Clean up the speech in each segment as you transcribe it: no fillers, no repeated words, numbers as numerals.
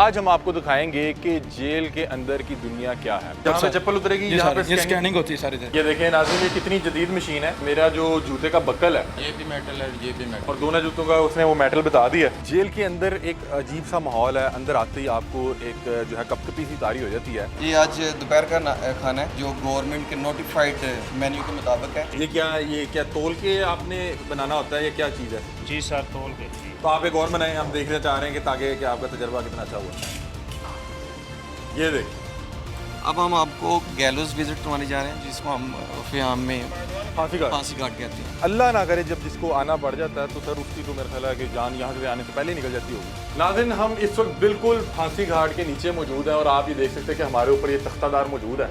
आज हम आपको दिखाएंगे कि जेल के अंदर की दुनिया क्या है। जहाँ से चप्पल उतरेगी यहाँ पे स्कैनिंग होती है सारी तरह। ये देखें नाज़रीन, ये कितनी जदीद मशीन है। मेरा जो जूते का बक्कल है ये भी मेटल है, ये भी मेटल, और दोनों जूतों का उसने वो मेटल बता दिया। जेल के अंदर एक अजीब सा माहौल है। अंदर आते ही आपको एक जो है कपकपी सी तारी हो जाती है। ये आज दोपहर का खाना है जो गवर्नमेंट के नोटिफाइड मेन्यू के मुताबिक है। ये क्या तोल के आपने बनाना होता है, ये क्या चीज़ है? जी सर, तोल के। तो आप एक और बनाएं, हम देखना चाह रहे हैं कि ताकि कि आपका तजर्बा कितना अच्छा हुआ। ये देख, अब हम आपको गैलोस विजिट करवाने जा रहे हैं जिसको हम फ़ियाम में फांसी घाट कहते हैं। अल्लाह ना करे जब जिसको आना पड़ जाता है तो सर उसकी तो मेरा ख्याल है कि जान यहाँ से आने से पहले ही निकल जाती होगी। नाज़रीन, हम इस वक्त बिल्कुल फांसी घाट के नीचे मौजूद हैं और आप ये देख सकते हैं कि हमारे ऊपर ये तख्तादार मौजूद है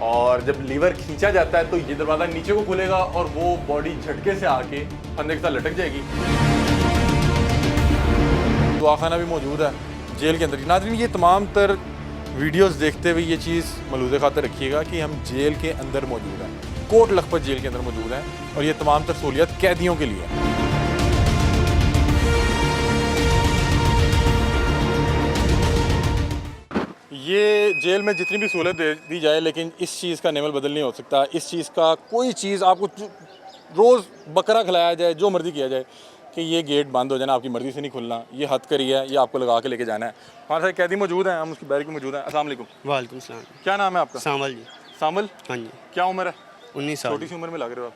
और जब लीवर खींचा जाता है तो ये दरवाज़ा नीचे को खुलेगा और वो बॉडी झटके से आके फंदे के साथ लटक जाएगी। दुआखाना भी मौजूद है जेल के अंदर। नाज़रीन, ये तमाम तर वीडियोस देखते हुए ये चीज़ मलूज़े खातिर रखिएगा कि हम जेल के अंदर मौजूद हैं, कोट लखपत जेल के अंदर मौजूद हैं और ये तमाम तर सहूलियत कैदियों के लिए। ये जेल में जितनी भी सहूलत दी जाए लेकिन इस चीज़ का नेमल बदल नहीं हो सकता। इस चीज़ का कोई चीज़ आपको रोज़ बकरा खिलाया जाए, जो मर्ज़ी किया जाए कि ये गेट बंद हो जाना, आपकी मर्ज़ी से नहीं खुलना, ये हद करी है, ये आपको लगा के लेके जाना है। हमारे साथ कैदी मौजूद हैं, हम उसकी बैरिक में मौजूद हैं। अस्सलाम वालेकुम। वालेकुम सलाम। क्या नाम है आपका? सामल जी। सामल, हाँ जी। क्या उम्र है? 19 साल। छोटी सी उम्र में लग रहे हो आप।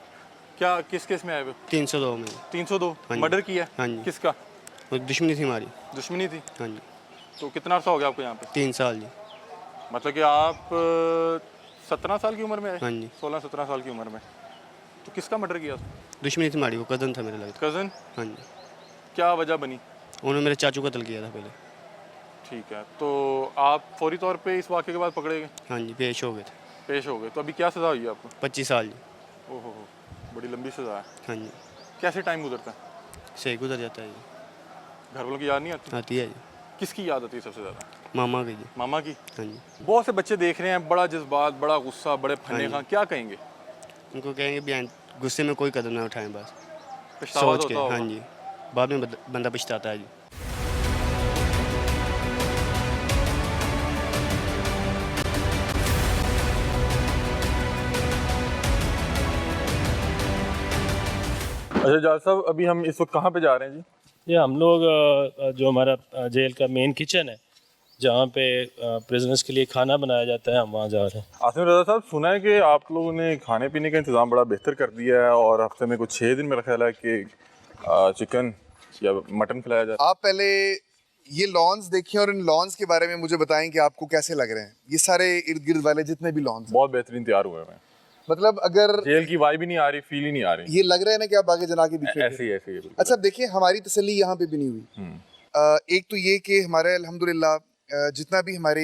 क्या किस केस में आए हुए? 302 में। 302 हाँ जी। मर्डर किया? हाँ जी। किसका? वो दुश्मनी थी हमारी। दुश्मनी थी? हाँ जी। तो कितना अर्सा हो गया आपको यहाँ पे? 3 साल जी। मतलब कि आप 17 साल की उम्र में आए? हाँ जी। 16-17 साल की उम्र में। तो किसका मर्डर किया? दुश्मनी थी हमारी, वो कज़न था मेरे लगता। कज़न? हाँ जी। क्या वजह बनी? उन्होंने मेरे चाचू को कत्ल किया था पहले। ठीक है, तो आप फौरी तौर पे इस वाक़े के बाद पकड़े गए? हाँ जी, पेश हो गए थे। पेश हो गए। तो अभी क्या सज़ा हुई है आपको? 25 साल जी। ओहो, बड़ी लंबी सज़ा है। हाँ जी। कैसे टाइम गुजरता है? सही गुजर जाता है जी। घर वालों की याद नहीं आती? आती है जी। किसकी याद आती है सबसे ज़्यादा? मामा की जी। मामा की? हाँ जी। बहुत से बच्चे देख रहे हैं, बड़ा जज्बात, बड़ा गुस्सा, बड़े फन्ने हाँ खां, क्या कहेंगे? उनको कहेंगे बयान गुस्से में कोई कदम ना उठाएं, बस पछतावा सोच तो के। होता हाँ होगा। जी, बाद में बंदा पछताता है जी। अच्छा जाल साहब, अभी हम इस वक्त कहाँ पे जा रहे हैं जी? ये हम लोग जो हमारा जेल का मेन किचन है जहाँ पे प्रिजनर्स के लिए खाना बनाया जाता है, हम वहाँ जा रहे हैं। आसिम रज़ा साहब, सुना है कि आप लोगों ने खाने पीने का इंतज़ाम बड़ा बेहतर कर दिया है और हफ्ते में कुछ 6 दिन मेरा ख्याल है कि चिकन या मटन खिलाया जाता है। आप पहले ये लॉन्स देखिए और इन लॉन्स के बारे में मुझे बताएं कि आपको कैसे लग रहे हैं ये सारे इर्द गिर्द वाले जितने भी लॉन्स। बहुत बेहतरीन तैयार हुए हैं। मतलब अगर जेल की वाइब भी नहीं आ रही, फील ही नहीं आ रही। ये लग रहा है ना कि आप आगे जना के पीछे ऐसे ही है बिल्कुल। अच्छा देखिए, हमारी तसल्ली यहाँ पे भी नहीं हुई। एक तो ये कि हमारे अल्हम्दुलिल्लाह जितना भी हमारे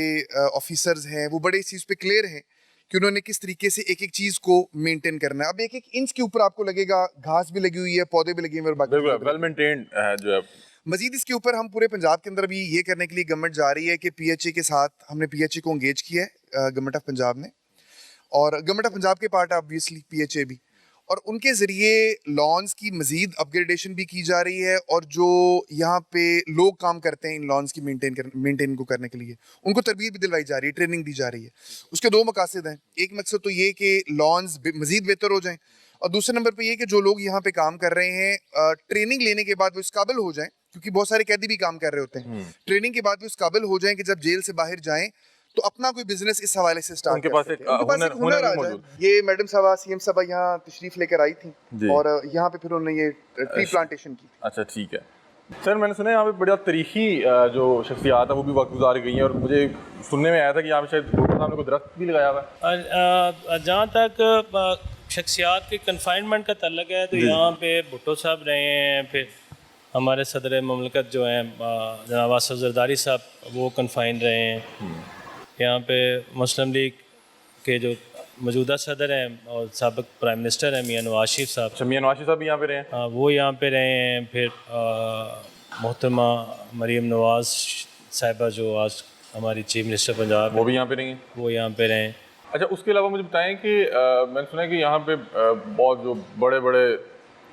ऑफिसर्स हैं वो बड़े इस चीज़ पे क्लियर हैं कि उन्होंने किस तरीके से एक एक चीज़ को मेंटेन करना है। अब एक एक इंच के ऊपर आपको लगेगा घास भी लगी हुई है, पौधे भी लगे हुए हैं और बाकी बिल्कुल वेल मेंटेन्ड है जो है। मजीद इसके ऊपर हम पूरे पंजाब के अंदर भी ये करने के लिए गवर्नमेंट जा रही है कि पीएचए के साथ हमने पीएचए को एंगेज किया है, गवर्नमेंट ऑफ पंजाब ने, और गवर्नमेंट ऑफ पंजाब के पार्ट ऑब्वियसली पीएचए भी, और उनके ज़रिए लॉन्स की मजीद अपग्रेडेशन भी की जा रही है और जो यहाँ पे लोग काम करते हैं इन लॉन्स की मेंटेन को करने के लिए उनको तरबियत भी दिलवाई जा रही है, ट्रेनिंग दी जा रही है। उसके 2 मकासद हैं। एक मकसद तो ये कि लॉन्स मजीद बेहतर हो जाएं और दूसरे नंबर पे ये कि जो लोग यहाँ पे काम कर रहे हैं ट्रेनिंग लेने के बाद वो इस काबिल हो जाएं, क्योंकि बहुत सारे कैदी भी काम कर रहे होते हैं, ट्रेनिंग के बाद वो इस काबिल हो जाएं कि जब जेल से बाहर जाएं तो अपना कोई बिजनेस इस हवाले से स्टार्ट उनके कर पास सकें। एक उनके पास एक हुनर हुनर आ भी जाए। मौजूद। ये मैडम साहब सीएम साहब यहाँ तशरीफ लेकर आई थी जी। और यहाँ पे फिर उन्होंने ये ट्री प्लांटेशन की। अच्छा ठीक है सर, मैंने सुना है यहाँ पे बड़ा तारीखी जो शख्सियात है वो भी वक्त गुजार गई हैं और मुझे सुनने में आया था कि यहाँ पे शायद भुट्टो साहब ने कोई दरख्त भी लगाया हुआ है। जहाँ तक शख्सियात के कन्फाइनमेंट का तल्लक है तो यहाँ पे भुट्टो साहब रहे हैं, फिर हमारे सदर ममलकत जो हैं जनाब आसिफ जरदारी साहब वो कन्फाइन रहे हैं। यहाँ पे मुस्लिम लीग के जो मौजूदा सदर हैं और साबिक प्राइम मिनिस्टर हैं मियां नवाज शरीफ साहब, अच्छा मियां नवाज शरीफ साहब भी यहाँ पे रहे हैं। वो यहाँ पे रहे हैं। फिर मोहतरमा मरीम नवाज साहिबा जो आज हमारी चीफ मिनिस्टर पंजाब वो भी यहाँ पे रही हैं। वो यहाँ पे रहे हैं। अच्छा, उसके अलावा मुझे बताएं कि मैंने सुना है कि यहाँ पे बहुत जो बड़े बड़े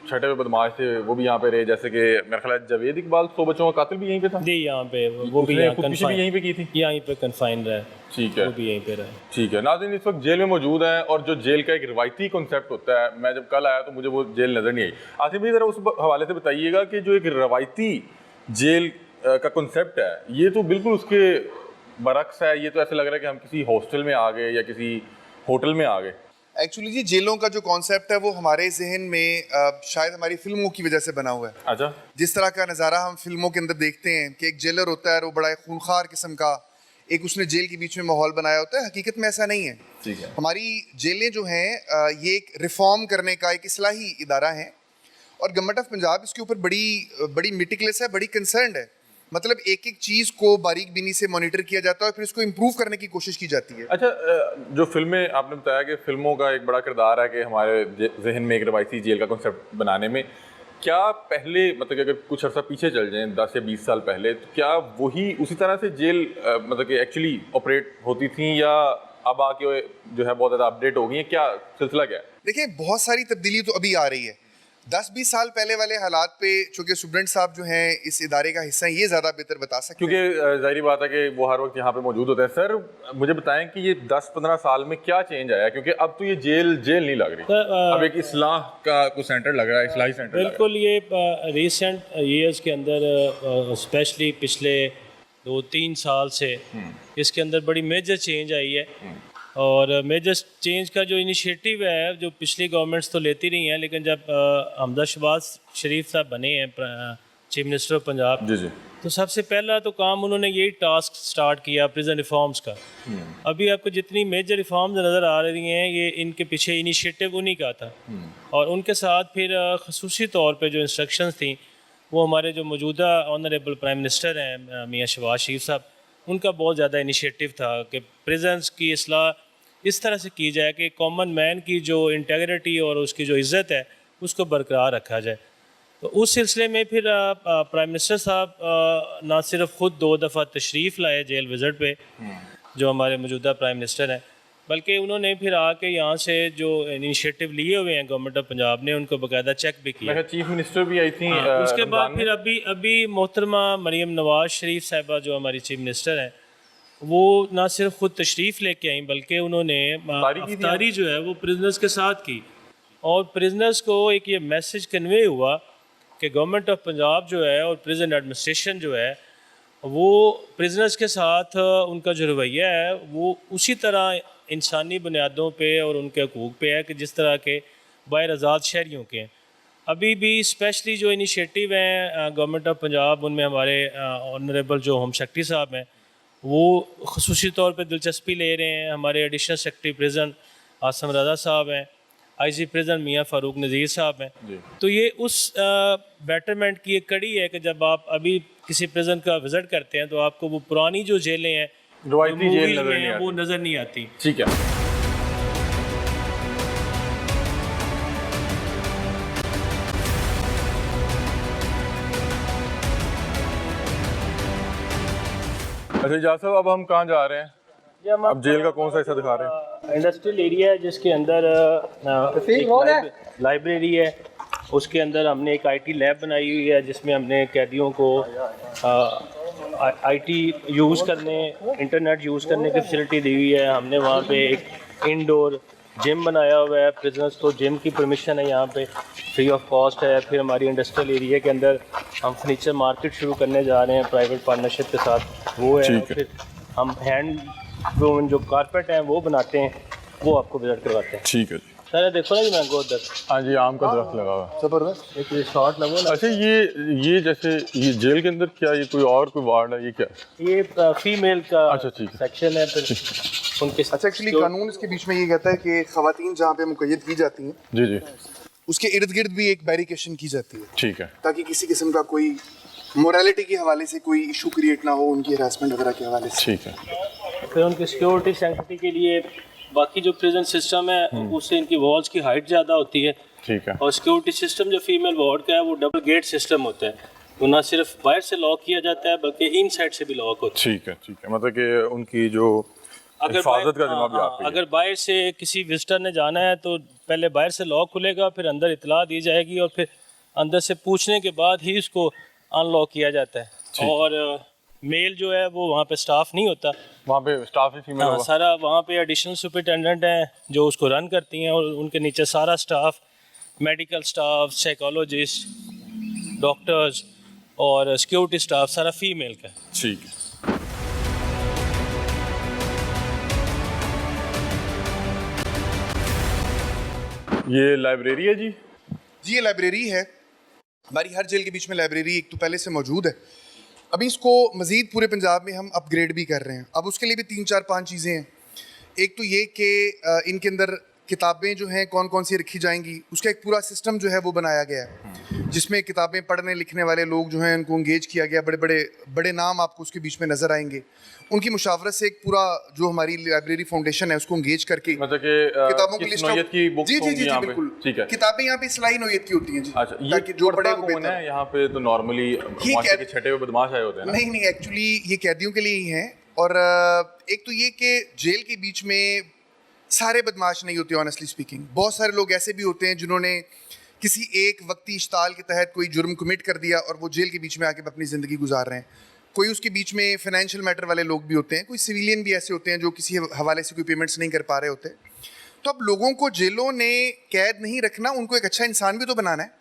छठे में बदमाश थे वो भी यहाँ पे रहे, जैसे कि मेरा ख्याल है जावेद इकबाल 100 बच्चों का कातिल भी यहीं पे था जी यहाँ पे वो भी उसने यहाँ खुदकुशी भी यहीं पे की थी। यहीं पे कन्फाइन रहा है, ठीक है वो भी यहीं पे रहा है। ठीक है। नाज़रीन इस वक्त जेल में मौजूद हैं और जो जेल का एक रिवायती कॉन्सेप्ट होता है, मैं जब कल आया तो मुझे वो जेल नज़र नहीं आई। आसिफ भाई ज़रा उस हवाले से बताइएगा कि जो एक रिवायती जेल का कॉन्सेप्ट है ये तो बिल्कुल उसके बरक्स है, ये तो ऐसे लग रहा है कि हम किसी हॉस्टल में आ गए या किसी होटल में आ गए। एक्चुअली जी जेलों का जो कॉन्सेप्ट है वो हमारे जहन में शायद हमारी फिल्मों की वजह से बना हुआ है। अच्छा, जिस तरह का नज़ारा हम फिल्मों के अंदर देखते हैं कि एक जेलर होता है, वो बड़ा खूंखार किस्म का, एक उसने जेल के बीच में माहौल बनाया होता है, हकीकत में ऐसा नहीं है। ठीक है। हमारी जेलें जो हैं ये एक रिफॉर्म करने का एक इस्लाही इदारा है और गवर्नमेंट ऑफ पंजाब इसके ऊपर बड़ी मिटिकुलस है, बड़ी कंसर्न्ड है। मतलब एक एक चीज़ को बारीक बीनी से मॉनिटर किया जाता है और फिर इसको इम्प्रूव करने की कोशिश की जाती है। अच्छा, जो फिल्में आपने बताया कि फिल्मों का एक बड़ा किरदार है कि हमारे जहन में एक रवायती जेल का कॉन्सेप्ट बनाने में, क्या पहले मतलब कि अगर कुछ अर्सा पीछे चल जाएं 10 या 20 साल पहले, तो क्या वही उसी तरह से जेल मतलब कि एक्चुअली ऑपरेट होती थी या अब आके जो है बहुत ज़्यादा अपडेट हो गई है, क्या सिलसिला क्या है? देखिए बहुत सारी तब्दीली तो अभी आ रही है। 10-20 साल पहले वाले हालात पे चूँकि स्टूडेंट साहब जो हैं इस इदारे का हिस्सा हैं, ये ज़्यादा बेहतर बता सकते हैं। क्योंकि जाहिर बात है कि वो हर वक्त यहाँ पे मौजूद होते हैं। सर मुझे बताएं कि ये 10-15 साल में क्या चेंज आया, क्योंकि अब तो ये जेल नहीं लग रही, अब एक इस्लाह का कोई सेंटर लग रहा है, इस्लाही सेंटर। बिल्कुल, ये रिसेंट ईयर्स के अंदर स्पेशली पिछले 2-3 साल से इसके अंदर बड़ी मेजर चेंज आई है। और मेजर चेंज का जो इनिशिएटिव है जो पिछली गवर्नमेंट्स तो लेती रही हैं, लेकिन जब हमजा शहबाज शरीफ साहब बने हैं चीफ मिनिस्टर ऑफ पंजाब, जी जी, तो सबसे पहला तो काम उन्होंने यही टास्क स्टार्ट किया प्रिजन रिफॉर्म्स का। अभी आपको जितनी मेजर रिफॉर्म्स नज़र आ रही हैं ये इनके पीछे इनिशिएटिव उन्हीं का था। और उनके साथ फिर खसूसी तौर पे जो इंस्ट्रक्शंस थी वो हमारे जो मौजूदा ऑनरेबल प्राइम मिनिस्टर हैं मियाँ शहबाज शरीफ साहब, उनका बहुत ज़्यादा इनिशिएटिव था कि प्रिजन्स की इस्लाह इस तरह से की जाए कि कॉमन मैन की जो इंटेग्रिटी और उसकी जो इज़्ज़त है उसको बरकरार रखा जाए। तो उस सिलसिले में फिर प्राइम मिनिस्टर साहब ना सिर्फ ख़ुद 2 दफ़ा तशरीफ़ लाए जेल विज़िट पे जो हमारे मौजूदा प्राइम मिनिस्टर हैं, बल्कि उन्होंने फिर आके यहाँ से जो इनिशिएटिव लिए हुए हैं गवर्नमेंट ऑफ पंजाब ने उनको बाकायदा चेक भी किया। चीफ मिनिस्टर भी आई थी। उसके बाद फिर अभी मोहतरमा मरीम नवाज शरीफ साहिबा जो हमारी चीफ मिनिस्टर हैं वो ना सिर्फ खुद तशरीफ़ लेके आई बल्कि उन्होंने अफ्तारी जो है वो प्रिजनर्स के साथ की और प्रिजनर्स को एक ये मैसेज कन्वे हुआ कि गवर्नमेंट ऑफ पंजाब जो है और प्रिजन एडमिनिस्ट्रेशन जो है वो प्रिजनर्स के साथ उनका जो रवैया है वो उसी तरह इंसानी बुनियादों पे और उनके हकूक़ पे है कि जिस तरह के बाहर आज़ाद शहरियों के हैं। अभी भी स्पेशली जो इनिशिएटिव हैं गवर्नमेंट ऑफ पंजाब उनमें हमारे ऑनरेबल जो होम सेक्रेटरी साहब हैं वो ख़ुसूसी तौर पे दिलचस्पी ले रहे हैं। हमारे एडिशनल सेक्रेटरी प्रिजन आसम रज़ा साहब हैं, आईजी प्रिजन मियाँ फ़ारूक नज़ीर साहब हैं। तो ये उस बेटरमेंट की एक कड़ी है कि जब आप अभी किसी प्रिजन का विज़िट करते हैं तो आपको वो पुरानी जो जेलें हैं रवायती जेल वो नज़र नहीं आती। ठीक है। अच्छा इजाज़ साहब, अब हम कहाँ जा रहे हैं? अब जेल का कौन सा हिस्सा दिखा रहे हैं? इंडस्ट्रियल एरिया है जिसके अंदर लाइब्रेरी है, उसके अंदर हमने एक आईटी लैब बनाई हुई है जिसमें हमने कैदियों को आईटी यूज़ करने, इंटरनेट यूज़ करने की फैसिलिटी दी हुई है। हमने वहाँ पे एक इंडोर जिम बनाया हुआ है, प्रिजनर्स को जिम की परमिशन है यहाँ पे, फ्री ऑफ कॉस्ट है। फिर हमारी इंडस्ट्रियल एरिया के अंदर हम फर्नीचर मार्केट शुरू करने जा रहे हैं प्राइवेट पार्टनरशिप के साथ, वो है। फिर हम हैंड वूवन जो कारपेट हैं वो बनाते हैं, वो आपको विजिट करवाते हैं। ठीक है जी। सर देखो ना जी मैंगो उधर, हाँ जी, आम का दरख्त लगा हुआ है। ज़बरदस्त। एक रिसॉर्ट लगो ना। अच्छा ये जैसे ये जेल के अंदर क्या ये कोई और कोई वार्ड है, ये क्या? ये फीमेल का अच्छा, ठीक है। सेक्शन है। फिर उनके अच्छा एक्चुअली कानून इसके बीच में ये कहता है कि ख़वातीन जहाँ पे मुक़य्यद की जाती हैं जी जी, उसके इर्द गिर्द भी एक बैरिकेशन की जाती है ठीक है, ताकि किसी किस्म का कोई मोरालिटी के हवाले से कोई इशू क्रिएट ना हो, उनकी हरासमेंट वगैरह के हवाले से। ठीक है। फिर उनकी सिक्योरिटी सेंसिटी के लिए बाकी जो प्रिजन सिस्टम है उससे इनकी वॉल्स की हाइट ज़्यादा होती है। ठीक है। और सिक्योरिटी सिस्टम जो फीमेल वार्ड का है वो डबल गेट सिस्टम होता है, तो ना सिर्फ बाहर से लॉक किया जाता है बल्कि इन साइड से भी लॉक होता है। ठीक है, ठीक है। मतलब कि उनकी जो हिफाजत का जिम्मा भी आप पे ही है। अगर बाहर से किसी विजिटर ने जाना है तो पहले बाहर से लॉक खुलेगा, फिर अंदर इतला दी जाएगी और फिर अंदर से पूछने के बाद ही उसको अनलॉक किया जाता है। और मेल जो है वो वहाँ पे स्टाफ नहीं होता, वहाँ पे स्टाफ ही फीमेल होगा। सारा वहाँ पे एडिशनल सुपरिटेंडेंट हैं जो उसको रन करती हैं, और उनके नीचे सारा staff, medical staff, psychologist, doctors और सिक्योरिटी स्टाफ सारा फीमेल का है। ठीक है। ये लाइब्रेरी है जी? जी ये लाइब्रेरी है। हमारी हर जेल के बीच में लाइब्रेरी एक तो पहले से मौजूद है। अभी इसको मज़ीद पूरे पंजाब में हम अपग्रेड भी कर रहे हैं। अब उसके लिए भी 3-4-5 चीज़ें हैं। एक तो ये कि इनके अंदर किताबें जो हैं कौन कौन सी रखी जाएंगी, उसका एक पूरा सिस्टम जो है वो बनाया गया है, जिसमें किताबें पढ़ने लिखने वाले लोग जो हैं उनको इंगेज किया गया। बड़े नाम आपको उसके बीच में नज़र आएंगे। उनकी मुशावरत से एक पूरा जो हमारी लाइब्रेरी फाउंडेशन है उसको इंगेज करके मतलब कि किताबों की किस लिस्ट नौयत की बुक्स जी जी होंगी जी यहाँ पे? बिल्कुल। ठीक है। किताबें यहाँ पे इस्लाही नौयत की होती हैं जी। अच्छा, ये ताकि जो पढ़े वो कौन बेहतर है यहाँ पे? तो नॉर्मली माशरे के छठे हुए बदमाश आए होते हैं ना? नहीं नहीं, एक्चुअली ये कैदियों के लिए ही हैं। और एक तो ये कि जेल के बीच में सारे बदमाश नहीं होते, ऑनेस्टली स्पीकिंग। बहुत सारे लोग ऐसे भी होते हैं जिन्होंने किसी एक वक्ती इश्ताल के तहत कोई जुर्म कमिट कर दिया और वो जेल के बीच में आके अपनी ज़िंदगी गुजार रहे हैं। कोई उसके बीच में फाइनेंशियल मैटर वाले लोग भी होते हैं, कोई सिविलियन भी ऐसे होते हैं जो किसी हवाले से कोई पेमेंट्स नहीं कर पा रहे होते। तो अब लोगों को जेलों ने कैद नहीं रखना, उनको एक अच्छा इंसान भी तो बनाना है।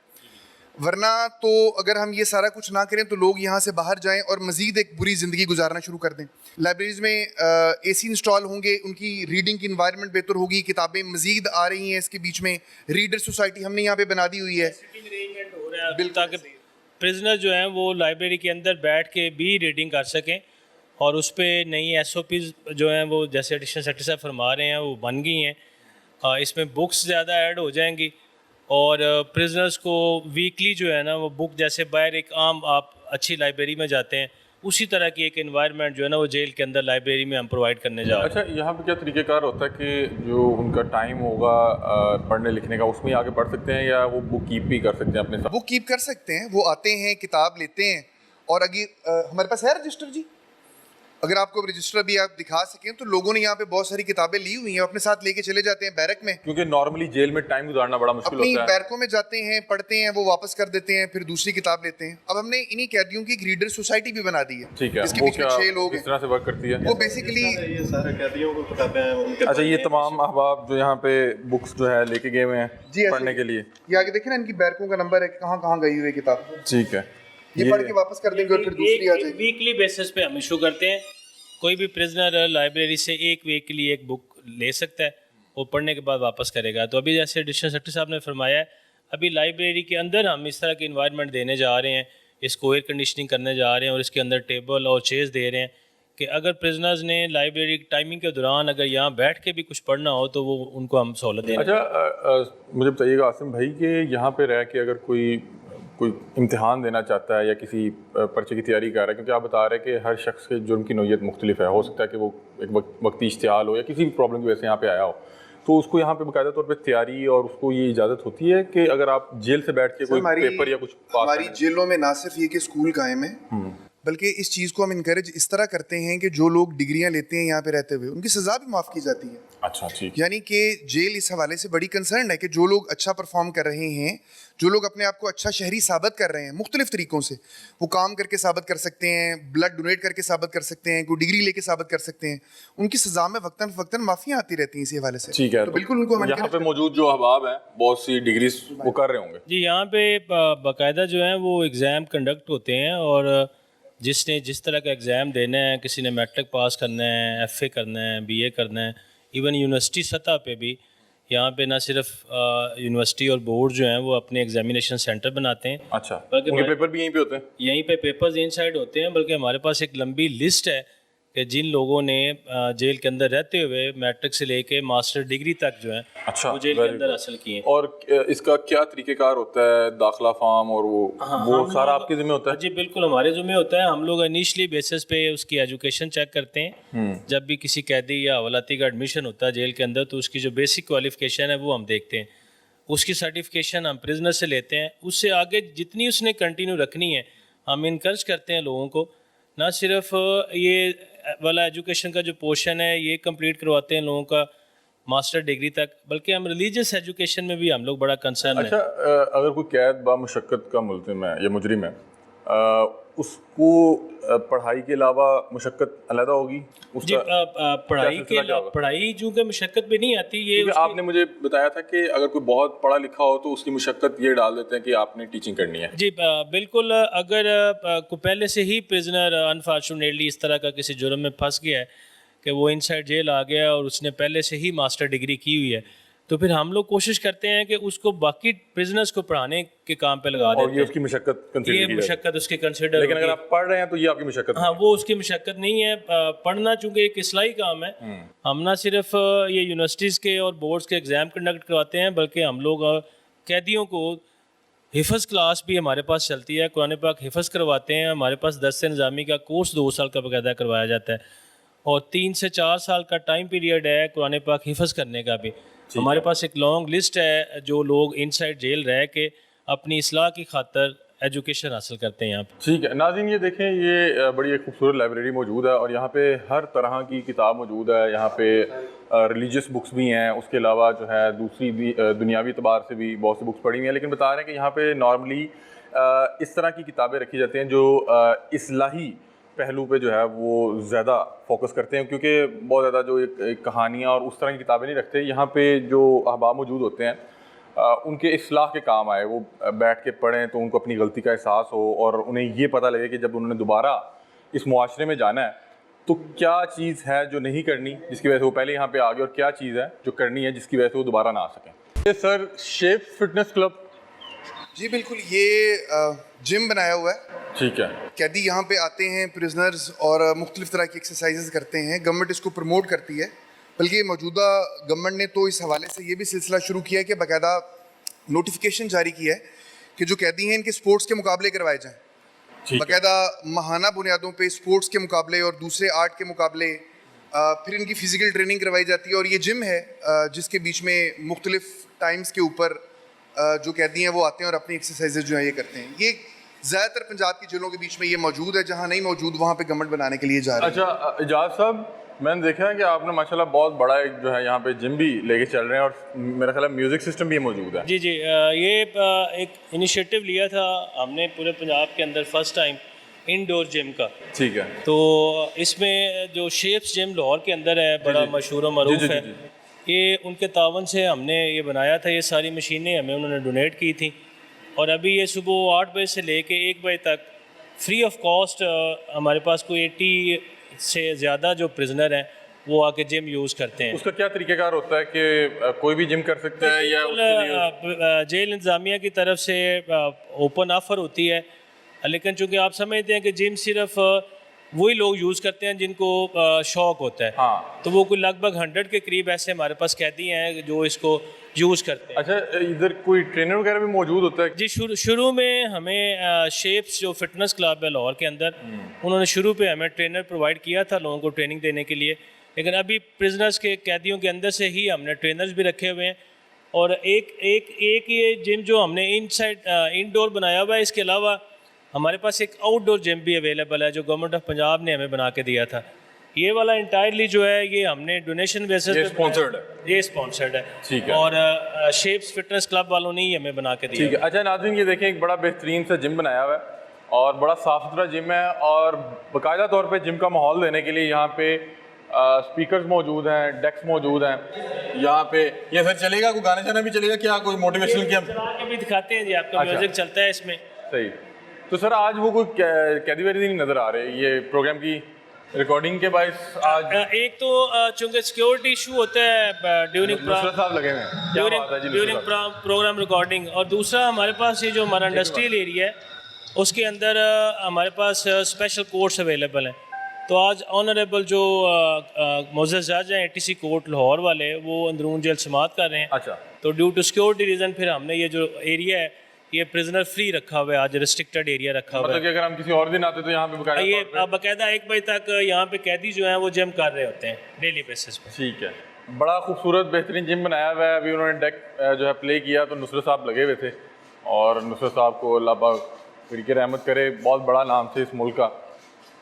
वरना तो अगर हम ये सारा कुछ ना करें तो लोग यहाँ से बाहर जाएं और मज़ीद एक बुरी ज़िंदगी गुजारना शुरू कर दें। लाइब्रेरीज़ में AC इंस्टॉल होंगे, उनकी रीडिंग की इन्वायरमेंट बेहतर होगी, किताबें मज़ीद आ रही हैं इसके बीच में। रीडर सोसाइटी हमने यहाँ पे बना दी हुई है बिल्कुल, ताकि प्रिजनर जो हैं वो लाइब्रेरी के अंदर बैठ के भी रीडिंग कर सकें। और उस पर नई SOPs जो हैं वो जैसे एडिशनल सेक्रेटरी साहब फरमा रहे हैं वो बन गई हैं। इसमें बुक्स ज़्यादा ऐड हो जाएंगी और प्रिजनर्स को वीकली जो है ना वो बुक, जैसे बाहर एक आम आप अच्छी लाइब्रेरी में जाते हैं उसी तरह की एक एनवायरनमेंट जो है ना वो जेल के अंदर लाइब्रेरी में हम प्रोवाइड करने जा रहे हैं। अच्छा, यहाँ पे क्या तरीक़ेकार होता है कि जो उनका टाइम होगा पढ़ने लिखने का, उसमें आके पढ़ सकते हैं या वो बुक कीप भी कर सकते हैं अपने साथ? बुक कीप कर सकते हैं। वो आते हैं, किताब लेते हैं। और अगर हमारे पास है रजिस्टर जी, अगर आपको रजिस्टर भी आप दिखा सकें तो लोगों ने यहाँ पे बहुत सारी किताबें ली हुई हैं, अपने साथ लेके चले जाते हैं बैरक में। क्योंकि नॉर्मली जेल में टाइम गुजारना बड़ा मुश्किल अपनी होता है। बैरकों में जाते हैं, पढ़ते हैं, वो वापस कर देते हैं, फिर दूसरी किताब लेते हैं। अब हमने इन्हीं कैदियों की एक रीडर सोसाइटी भी बना दी है। ठीक है, इसके वो बीच में क्या 6 लोग किस हैं। तरह से वर्क करती है? वो बेसिकली ये सारे कैदियों को किताबें उनके अच्छा, ये तमाम अहबाब जो यहाँ पे बुक्स जो है लेके गए हुए हैं जी ऐसे पढ़ने के लिए। ये आगे देखें ना, इनकी बैरकों का नंबर है कि कहाँ कहाँ गई हुई है किताब। ठीक है, ये पढ़ के वापस कर देंगे और फिर दूसरी आ जाएगी। वीकली बेसिस पे हम इशू करते हैं। कोई भी प्रिजनर लाइब्रेरी से एक वीक के लिए एक बुक ले सकता है, वो पढ़ने के बाद वापस करेगा। तो अभी जैसे एडिशनल सेक्रेटरी साहब ने फरमाया है, अभी लाइब्रेरी के अंदर हम इस तरह की इन्वायरमेंट देने जा रहे हैं, इसको एयर कंडीशनिंग करने जा रहे हैं और इसके अंदर टेबल और चेयर्स दे रहे हैं कि अगर प्रिजनर्स ने लाइब्रेरी टाइमिंग के दौरान अगर यहाँ बैठ के भी कुछ पढ़ना हो तो वो उनको हम सहूलत दें। अच्छा, मुझे बताइएगा आसिम भाई कि यहाँ पे रह के अगर कोई इम्तिहान देना चाहता है या किसी पर्चे की तैयारी कर रहा है, क्योंकि आप बता रहे हैं कि हर शख्स के जुर्म की नौयत मुख्तलिफ है, हो सकता है कि वो एक वक्ती इश्तिहाल हो या किसी भी प्रॉब्लम की वजह से यहाँ पे आया हो, तो उसको यहाँ पे बाकायदा तौर पे तैयारी और उसको ये इजाज़त होती है कि अगर आप जेल से बैठ के कोई पेपर या कुछ पास हमारी जेलों में ना सिर्फ ये कि स्कूल कायम है, बल्कि इस चीज़ को हम इनकरेज इस तरह करते हैं कि जो लोग डिग्रियां लेते हैं यहाँ पे रहते हुए उनकी सज़ा भी माफ़ की जाती है। अच्छा, ठीक। यानी कि जेल इस हवाले से बड़ी कंसर्न है कि जो लोग अच्छा परफॉर्म कर रहे हैं, जो लोग अपने आप को अच्छा शहरी साबित कर रहे हैं मुख्तलिफ तरीक़ों से, वो काम करके साबित कर सकते हैं, ब्लड डोनेट करके साबित कर सकते हैं, कोई डिग्री लेके साबित कर सकते हैं, उनकी सज़ा में वक्तन फ़क्तन माफ़ियाँ आती रहती हैं इसी हवाले से। ठीक है, तो बिल्कुल उनको हम यहाँ पे मौजूद जो अहबाब हैं बहुत सी डिग्रीज वो कर रहे होंगे जी। यहाँ पे बाकायदा जो है वो एग्ज़ाम कंडक्ट होते हैं और जिसने जिस तरह का एग्ज़ाम देना है, किसी ने मैट्रिक पास करना है, FA करना है, BA करना है, इवन यूनिवर्सिटी सतह पे भी यहाँ पे ना सिर्फ यूनिवर्सिटी और बोर्ड जो हैं वो अपने एग्जामिनेशन सेंटर बनाते हैं। अच्छा, उनके पेपर भी यहीं पे होते हैं? यहीं पे पेपर्स इनसाइड होते हैं, बल्कि हमारे पास एक लंबी लिस्ट है कि जिन लोगों ने जेल के अंदर रहते हुए मैट्रिक से लेके मास्टर डिग्री तक जो है अच्छा, वो जेल के अंदर हासिल किए। और इसका क्या तरीक़ेकार होता है, दाखिला फॉर्म और वो सारा आपके ज़िम्मे होता है? जी बिल्कुल, हमारे ज़िम्मे होता है। हम लोग इनिशली बेसिस पे उसकी एजुकेशन चेक करते हैं। जब भी किसी कैदी या हवालाती का एडमिशन होता है जेल के अंदर तो उसकी जो बेसिक क्वालिफिकेशन है वो हम देखते हैं, उसकी सर्टिफिकेशन हम प्रिजनर से लेते हैं। उससे आगे जितनी उसने कंटिन्यू रखनी है हम इनकरेज करते हैं लोगों को, ना सिर्फ ये वाला एजुकेशन का जो पोर्शन है ये कंप्लीट करवाते हैं लोगों का मास्टर डिग्री तक, बल्कि हम रिलीजियस एजुकेशन में भी हम लोग बड़ा कंसर्न अच्छा, अगर कोई कैद बामुशक्कत का मुल्ज़िम है या मुजरिम है, उसको पढ़ाई के अलावा मुशक्कत अलहदा होगी? जी, पढ़ाई क्या के सिलसिला क्या होगा? पढ़ाई चूँकि मुशक्कत भी नहीं आती, ये क्योंकि आपने मुझे बताया था कि अगर कोई बहुत पढ़ा लिखा हो तो उसकी मुशक्कत ये डाल देते हैं कि आपने टीचिंग करनी है। जी बिल्कुल, अगर को पहले से ही प्रिजनर अनफॉर्चुनेटली इस तरह का किसी जुर्म में फंस गया है कि वो इनसाइड जेल आ गया और उसने पहले से ही मास्टर डिग्री की हुई है, तो फिर हम लोग कोशिश करते हैं कि उसको बाकी प्रिजनर्स को पढ़ाने के काम पे लगा और देते ये हैं। उसकी मुशक्कत ये कंसीडर की जाएगी। मुशक्कत उसकी कंसिडर लेकिन अगर आप पढ़ रहे हैं तो ये आपकी मुशक्कत हाँ, वो उसकी मुशक्कत नहीं है। पढ़ना चूँकि एक इस्लाही काम है, हम ना सिर्फ ये यूनिवर्सिटीज़ के और बोर्ड्स के एग्ज़ाम कंडक्ट करवाते हैं, बल्कि हम लोग कैदियों को हिफ़्ज़ क्लास भी हमारे पास चलती है, कुरान पाक हिफ़्ज़ करवाते हैं। हमारे पास दर्स निज़ामी का कोर्स 2 साल का बाकायदा करवाया जाता है और 3 से 4 साल का टाइम पीरियड है कुरान पाक हिफ़्ज़ करने का भी। हमारे पास एक लॉन्ग लिस्ट है जो लोग इनसाइड जेल रह के अपनी इस्लाह की खातर एजुकेशन हासिल करते हैं यहाँ पे। ठीक है नाज़रीन, ये देखें, ये बड़ी एक खूबसूरत लाइब्रेरी मौजूद है और यहाँ पे हर तरह की किताब मौजूद है। यहाँ पे रिलीजियस बुक्स भी हैं, उसके अलावा जो है दूसरी भी दुनियावी एतबार से भी बहुत सी बुक्स पढ़ी हुई हैं। लेकिन बता रहे हैं कि यहाँ पे नॉर्मली इस तरह की किताबें रखी जाती हैं जो इस्लाही पहलू पे जो है वो ज़्यादा फोकस करते हैं, क्योंकि बहुत ज़्यादा जो एक कहानियाँ और उस तरह की किताबें नहीं रखते। यहाँ पे जो अहबाब मौजूद होते हैं उनके इस्लाह के काम आए, वो बैठ के पढ़ें तो उनको अपनी गलती का एहसास हो और उन्हें ये पता लगे कि जब उन्होंने दोबारा इस मुआशरे में जाना है तो क्या चीज़ है जो नहीं करनी जिसकी वजह से वो पहले यहाँ पे आ गए, और क्या चीज़ है जो करनी है जिसकी वजह से वो दोबारा ना आ सकें। ये सर शेप फिटनेस क्लब, जी बिल्कुल, ये जिम बनाया हुआ है। ठीक है, कैदी यहाँ पे आते हैं प्रिजनर्स और मुख्तलिफ तरह की एक्सरसाइजेज करते हैं। गवर्नमेंट इसको प्रमोट करती है, बल्कि मौजूदा गवर्नमेंट ने तो इस हवाले से ये भी सिलसिला शुरू किया है कि बाकायदा नोटिफिकेशन जारी किया है कि जो कैदी हैं इनके स्पोर्ट्स के मुकाबले करवाए जाएँ। बाकायदा माहाना बुनियादों पे स्पोर्ट्स के मुकाबले और दूसरे आर्ट के मुकाबले, फिर इनकी फ़िज़िकल ट्रेनिंग करवाई जाती है। और ये जिम है जिसके बीच में मुख्तलिफ टाइम्स के ऊपर जो कैदी हैं वो आते हैं और अपनी एक्सरसाइजेज जो है ये करते हैं। ये ज़्यादातर पंजाब की जेलों के बीच में ये मौजूद है, जहाँ नहीं मौजूद वहाँ पे गवर्नमेंट बनाने के लिए जा रही है। अच्छा इजाज़ साहब, मैंने देखा है कि आपने माशाल्लाह बहुत बड़ा एक जो है यहाँ पे जिम भी लेके चल रहे हैं और मेरा ख्याल है म्यूज़िक सिस्टम भी मौजूद है। जी जी, ये एक इनिशिएटिव लिया था हमने पूरे पंजाब के अंदर फर्स्ट टाइम इंडोर जिम का। ठीक है, तो इसमें जो शेप्स जिम लाहौर के अंदर है, बड़ा मशहूर और मरूफ है, ये उनके तावन से हमने ये बनाया था। ये सारी मशीनें हमें उन्होंने डोनेट की थी और अभी ये सुबह 8 बजे से लेके 1 बजे तक फ्री ऑफ कॉस्ट हमारे पास कोई 80 से ज़्यादा जो प्रिजनर हैं वो आके जिम यूज़ करते हैं। उसका क्या तरीक़ेकार होता है कि कोई भी जिम कर सकता है या उसके लिए जेल इंतज़ामिया की तरफ से ओपन ऑफ़र होती है, लेकिन चूँकि आप समझते हैं कि जिम सिर्फ वही लोग यूज़ करते हैं जिनको शौक़ होता है। हाँ, तो वो कोई लगभग 100 के करीब ऐसे हमारे पास कैदी हैं जो इसको यूज़ करते हैं। अच्छा, इधर कोई ट्रेनर वगैरह भी मौजूद होता है? जी, शुरू में हमें शेप्स जो फिटनेस क्लब है लाहौर के अंदर, उन्होंने शुरू पे हमें ट्रेनर प्रोवाइड किया था लोगों को ट्रेनिंग देने के लिए, लेकिन अभी प्रिजनर्स के कैदियों के अंदर से ही हमने ट्रेनर्स भी रखे हुए हैं। और एक ये जिम जो हमने इंडोर बनाया हुआ है, इसके अलावा हमारे पास एक आउटडोर जिम भी अवेलेबल है जो गवर्नमेंट ऑफ पंजाब ने हमें बना के दिया था। ये वाला इंटायरली जो है ये हमने डोनेशन बेसिस पे स्पॉन्सर्ड है? ये स्पॉन्सर्ड है, ठीक है। और शेप्स फिटनेस क्लब वालों ने ही हमें बना के दिया। ठीक है। अच्छा नाज़रीन, ये देखें, एक बड़ा बेहतरीन सा जिम बनाया हुआ है और बड़ा साफ़ सुथरा जिम है और बाकायदा तौर पे जिम का माहौल देने के लिए यहाँ पे स्पीकर्स मौजूद हैं, डेस्क मौजूद हैं। यहाँ पे ये सर चलेगा, कोई गाना शाना भी चलेगा क्या, कोई मोटिवेशनल क्या? चला के भी दिखाते हैं जी, आपका अच्छा। म्यूजिक चलता है इसमें। सही। तो सर आज वो कोई कैदी वैदी नहीं नज़र आ रहे ये प्रोग्राम की रिकॉर्डिंग के बायस आज? एक तो चूँकि सिक्योरिटी इशू होता है ड्यूरिंग नुसरत साहब लगे हुए हैं, क्या बात है जी ड्यूरिंग नुसरत साहब? प्रोग्राम रिकॉर्डिंग, और दूसरा हमारे पास ये जो हमारा इंडस्ट्रियल एरिया है उसके अंदर हमारे पास स्पेशल कोर्ट्स अवेलेबल हैं। तो आज ऑनरेबल जो मोअज़्ज़ज़ जज हैं ATC कोर्ट लाहौर वाले, वो अंदरून जेल समाअत कर रहे हैं। अच्छा, तो ड्यू टू सिक्योरिटी रीज़न फिर हमने ये जो एरिया है ये प्रिजनर फ्री रखा हुआ है, आज रिस्ट्रिक्टेड एरिया रखा हुआ मतलब कि अगर हम किसी और दिन आते तो यहाँ पे है। बाकायदा ये तौर पे- बाकायदा 1 बजे तक यहाँ पे कैदी जो हैं वो जिम कर रहे होते हैं डेली बेसिस पे। ठीक है, बड़ा खूबसूरत बेहतरीन जिम बनाया हुआ है। अभी उन्होंने डेक जो है प्ले किया तो नुसरत साहब लगे हुए थे और नुसरत साहब को अल्लाह पाक फिर रहमत करे, बहुत बड़ा नाम थे इस मुल्क का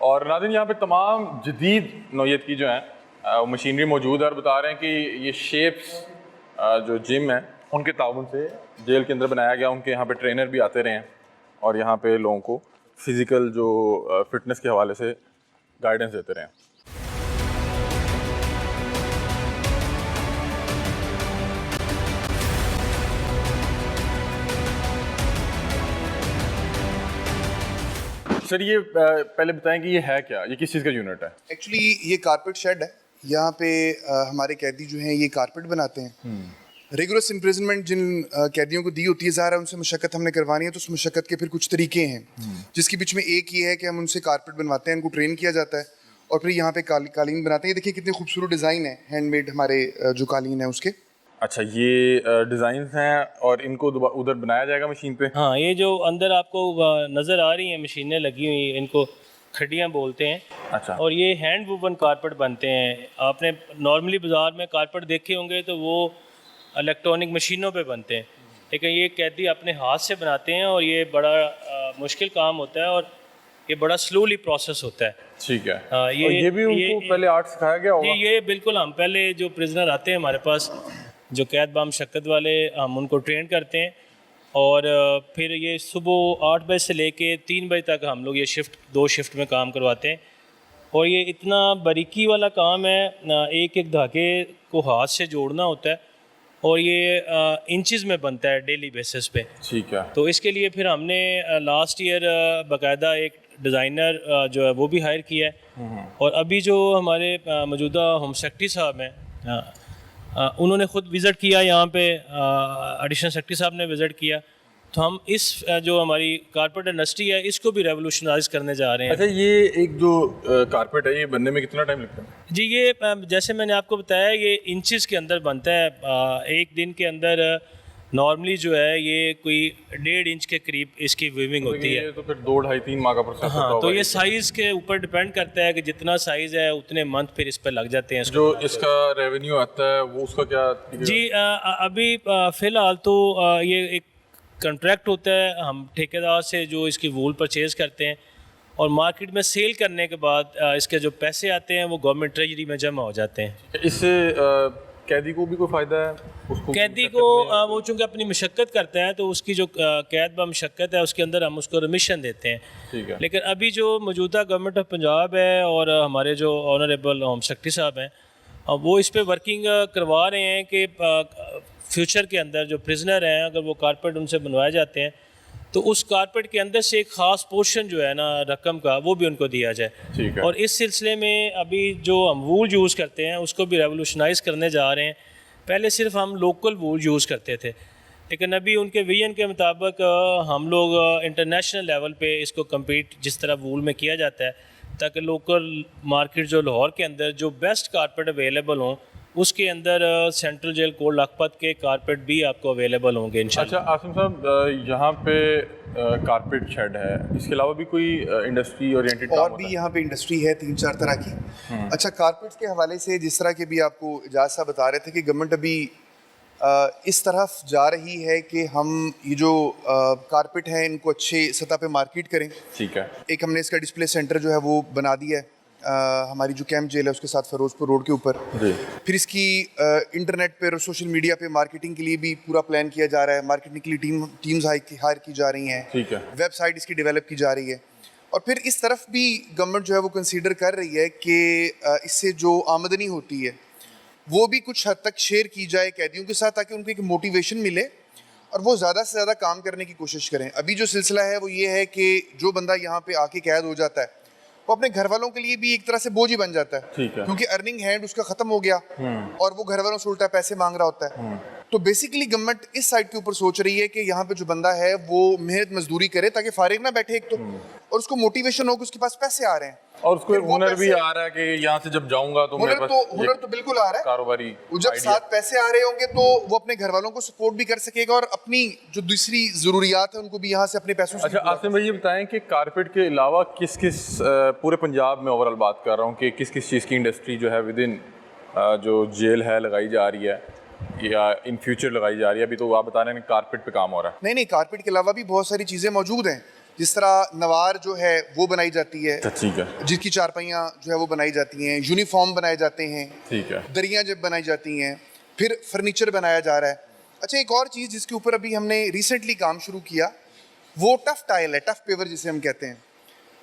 और नाज़रीन यहाँ पे तमाम जदीद नौयत की जो है मशीनरी मौजूद है और बता रहे हैं कि ये शेप्स जो जिम है उनके ताउन से जेल के अंदर बनाया गया। उनके यहाँ पे ट्रेनर भी आते रहे हैं और यहाँ पे लोगों को फिज़िकल जो फिटनेस के हवाले से गाइडेंस देते रहे हैं। सर ये पहले बताएं कि ये है क्या, ये किस चीज़ का यूनिट है? एक्चुअली ये कारपेट शेड है। यहाँ पे हमारे कैदी जो हैं ये कारपेट बनाते हैं। रेगुलर इम्प्रिजनमेंट जिन कैदियों को दी होती है, ज़ाहिर है उनसे मशक्क़त हमने करवानी है, तो उस मशक्क़त के फिर कुछ तरीके हैं जिसके बीच में एक ये है कि हम उनसे कारपेट बनवाते हैं, उनको ट्रेन किया जाता है और फिर यहाँ पे कालीन बनाते हैं। ये देखिए कितने खूबसूरत डिज़ाइन है, हैंडमेड हमारे जो कालीन है उसके। अच्छा, ये डिज़ाइंस हैं और इनको उधर बनाया जाएगा मशीन पे? हाँ, ये जो अंदर आपको नज़र आ रही हैं मशीनें लगी हुई, इनको खड्डियाँ बोलते हैं। अच्छा। और ये हैंड वूवन कारपेट बनते हैं। आपने नॉर्मली बाज़ार में कारपेट देखे होंगे तो वो इलेक्ट्रॉनिक मशीनों पे बनते हैं, लेकिन ये कैदी अपने हाथ से बनाते हैं और ये बड़ा मुश्किल काम होता है और ये बड़ा स्लोली प्रोसेस होता है। ठीक है। और ये भी उनको पहले आर्ट सिखाया गया होगा? जी, ये बिल्कुल। हम पहले जो प्रिजनर आते हैं हमारे पास, जो कैद बामशक्कत वाले, हम उनको ट्रेन करते हैं और फिर ये सुबह 8 बजे से लेके 3 बजे तक हम लोग ये दो शिफ्ट में काम करवाते हैं। और ये इतना बारीकी वाला काम है, एक एक धागे को हाथ से जोड़ना होता है और ये इंचेस में बनता है डेली बेसिस पे। ठीक है। तो इसके लिए फिर हमने लास्ट ईयर बाकायदा एक डिज़ाइनर जो है वो भी हायर किया है। और अभी जो हमारे मौजूदा होम सेक्रेटरी साहब हैं, उन्होंने ख़ुद विज़िट किया यहाँ पे, एडिशनल सेक्रेटरी साहब ने विज़िट किया। तो हम इस जो हमारी कारपेट इंडस्ट्री है इसको भी रेवोल्यूशनाइज करने जा रहे हैं। अच्छा, ये एक जो कारपेट है ये बनने में कितना टाइम लगता है? जी, ये जैसे मैंने आपको बताया ये इंचेस के अंदर बनता है। एक दिन के अंदर नॉर्मली जो है ये कोई 1.5 इंच के करीब इसकी वीविंग होती है। तो फिर 2-2.5-3 माह का प्रोसेस होता हाँ, तो होगा। ये साइज़ के ऊपर डिपेंड करता है कि जितना साइज़ है उतने मंथ फिर इस पर लग जाते हैं। जो इसका रेवेन्यू आता है वो उसका क्या? जी, अभी फ़िलहाल तो ये एक कॉन्ट्रैक्ट होता है, हम ठेकेदार से जो इसकी वूल परचेज़ करते हैं और मार्केट में सेल करने के बाद इसके जो पैसे आते हैं वो गवर्नमेंट ट्रेजरी में जमा हो जाते हैं। इससे कैदी को भी कोई फ़ायदा है? उसको कैदी को वो चूँकि अपनी मशक्क़त करता है तो उसकी जो कैद ब मशक्क़त है उसके अंदर हम उसको रिमिशन देते हैं। ठीक है। लेकिन अभी जो मौजूदा गवर्नमेंट ऑफ पंजाब है और हमारे जो ऑनरेबल होम सेक्रेटरी साहब हैं, वो इस पर वर्किंग करवा रहे हैं कि फ्यूचर के अंदर जो प्रिजनर हैं अगर वो कारपेट उनसे बनवाए जाते हैं तो उस कारपेट के अंदर से एक ख़ास पोर्शन जो है ना रकम का वो भी उनको दिया जाए। ठीक है। और इस सिलसिले में अभी जो हम वूल यूज़ करते हैं उसको भी रेवोल्यूशनाइज़ करने जा रहे हैं। पहले सिर्फ हम लोकल वूल यूज़ करते थे, लेकिन अभी उनके विजन के मुताबिक हम लोग इंटरनेशनल लेवल पे इसको कम्पीट जिस तरह वूल में किया जाता है, ताकि लोकल मार्केट जो लाहौर के अंदर जो बेस्ट कारपेट अवेलेबल हों उसके अंदर सेंट्रल जेल कोट लखपत के कारपेट भी आपको अवेलेबल होंगे इंशाल्लाह। अच्छा आसिम साहब, यहाँ पे कारपेट शेड है, इसके अलावा भी कोई इंडस्ट्री ओरिएंटेड और भी यहाँ पे इंडस्ट्री है 3-4 तरह की। अच्छा, कारपेट्स के हवाले से जिस तरह के भी आपको इजाज़ साहब बता रहे थे कि गवर्नमेंट अभी इस तरफ जा रही है कि हम ये जो कारपेट हैं इनको अच्छे सतह पे मार्केट करें। ठीक है। एक हमने इसका डिस्प्ले सेंटर जो है वो बना दिया है हमारी जो कैंप जेल है उसके साथ फ़िरोज़पुर रोड के ऊपर। फिर इसकी इंटरनेट पर और सोशल मीडिया पे मार्केटिंग के लिए भी पूरा प्लान किया जा रहा है। मार्केटिंग के लिए टीम्स हायर की जा रही हैं। ठीक है। वेबसाइट इसकी डेवलप की जा रही है और फिर इस तरफ भी गवर्नमेंट जो है वो कंसीडर कर रही है कि इससे जो आमदनी होती है वो भी कुछ हद तक शेयर की जाए कैदियों के साथ, ताकि उनको एक मोटिवेशन मिले और वो ज़्यादा से ज़्यादा काम करने की कोशिश करें। अभी जो सिलसिला है वो ये है कि जो बंदा यहाँ पे आके कैद हो जाता है वो अपने घर वालों के लिए भी एक तरह से बोझ ही बन जाता है। ठीक है। क्योंकि अर्निंग हैंड उसका ख़त्म हो गया और वो घर वालों से उल्टा पैसे मांग रहा होता है। तो बेसिकली गवर्नमेंट इस साइड के ऊपर सोच रही है कि यहाँ पे जो बंदा है वो मेहनत मजदूरी करे ताकि फारिग ना बैठे एक तो, और उसको मोटिवेशन हो कि उसके पास पैसे आ रहे हैं और उसको एक हुनर भी आ रहा है कि यहाँ से जब जाऊंगा तो मेरे पास हुनर तो बिल्कुल आ रहा है कारोबारी। जब साथ पैसे आ रहे होंगे तो वो अपने घर वालों को सपोर्ट भी कर सकेगा और अपनी जो दूसरी जरूरियात है उनको भी यहाँ से अपने पैसों से। अच्छा आसिम भाई, ये बताएं कि कारपेट के अलावा किस किस पूरे पंजाब में ओवरऑल बात कर रहा हूँ कि किस किस चीज़ की इंडस्ट्री जो है विद इन जो जेल है लगाई जा रही है या इन फ्यूचर लगाई जा रही है? अभी तो आप बता रहे हैं कारपेट पे काम हो रहा है। नहीं, कारपेट के अलावा भी बहुत सारी चीज़ें मौजूद हैं। जिस तरह नवार जो है वो बनाई जाती है, ठीक है, जिसकी चारपाइयाँ जो है वो बनाई जाती हैं, यूनिफॉर्म बनाए जाते हैं, ठीक है, दरियाँ जब बनाई जाती हैं, फिर फर्नीचर बनाया जा रहा है। अच्छा, एक और चीज़ जिसके ऊपर अभी हमने रिसेंटली काम शुरू किया वो टफ टाइल है, टफ पेवर जिसे हम कहते हैं।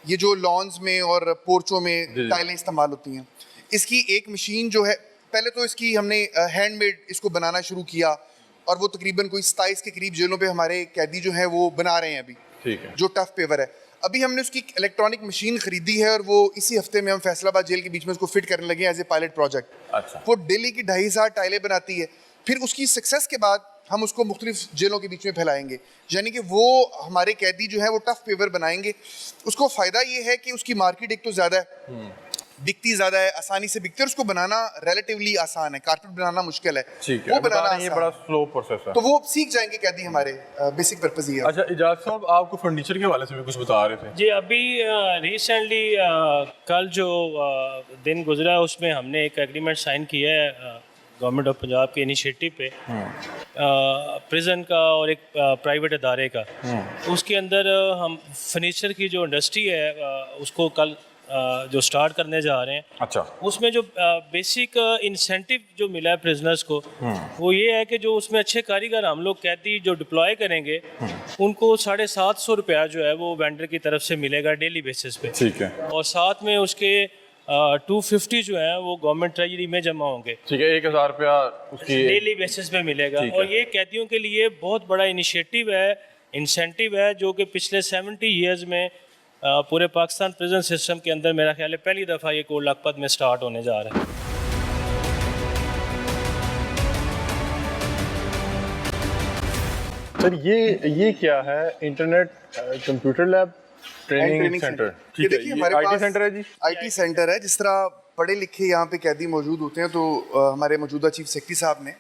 ये जो लॉन्स में और पोर्चों में टाइलें इस्तेमाल होती हैं, इसकी एक मशीन जो है, पहले तो इसकी हमने हैंडमेड इसको बनाना शुरू किया और वो तकरीबन कोई 27 के करीब जेलों पे हमारे कैदी जो हैं वो बना रहे हैं अभी, ठीक है, जो टफ पेवर है। अभी हमने उसकी इलेक्ट्रॉनिक मशीन खरीदी है और वो इसी हफ्ते में हम फैसलाबाद जेल के बीच में उसको फिट करने लगे एज ए पायलट प्रोजेक्ट। अच्छा, वो डेली की 2,500 टाइलें बनाती है। फिर उसकी सक्सेस के बाद हम उसको मुख्तलिफ जेलों के बीच में फैलाएंगे, यानी कि वो हमारे कैदी जो है वो टफ पेवर बनाएंगे। उसको फ़ायदा ये है कि उसकी मार्केट एक तो ज़्यादा है, बिकती ज़्यादा है, आसानी से बिकती है और उसको बनाना रिलेटिवली आसान है, कारपेट बनाना मुश्किल है, ठीक है, वो बनाना ये आसान बड़ा है। स्लो प्रोसेस है। तो वो सीख जाएंगे कैदी हमारे, बेसिक पर्पज़ ये है। अच्छा इजाज़ साहब, आपको फर्नीचर के हवाले से भी कुछ बता रहे थे। जी, अभी रिसेंटली कल जो दिन गुजरा उसमें हमने एक एग्रीमेंट साइन किया है गवर्नमेंट ऑफ पंजाब के इनिशिएटिव पे, प्रिजन का और एक प्राइवेट अदारे का। उसके अंदर हम फर्नीचर की जो इंडस्ट्री है उसको कल जो स्टार्ट करने जा रहे हैं। अच्छा, उसमें जो बेसिक इंसेंटिव जो मिला है प्रिजनर्स को वो ये है कि जो उसमें अच्छे कारीगर हम लोग कैदी जो डिप्लॉय करेंगे उनको 750 रुपया जो है वो वेंडर की तरफ से मिलेगा डेली बेसिस पे, ठीक है, और साथ में उसके 250 जो है वो गवर्नमेंट ट्रेजरी में जमा होंगे, ठीक है, 1,000 रुपया उसकी डेली बेसिस पे मिलेगा। ठीक है। और ये कैदियों के लिए बहुत बड़ा इनिशिएटिव है, इंसेंटिव है, जो कि पिछले 70 ईयर्स में पूरे पाकिस्तान प्रिजन सिस्टम के अंदर मेरा ख्याल है पहली दफ़ा ये कोट लखपत में स्टार्ट होने जा रहा है। सर ये क्या है? Internet computer lab training centre, ठीक है, देखिए ये हमारे आईटी पास सेंटर है जी। आईटी सेंटर है। जिस तरह पढ़े लिखे यहाँ पे कैदी मौजूद होते हैं, तो हमारे मौजूदा चीफ सेक्रेटरी साहब ने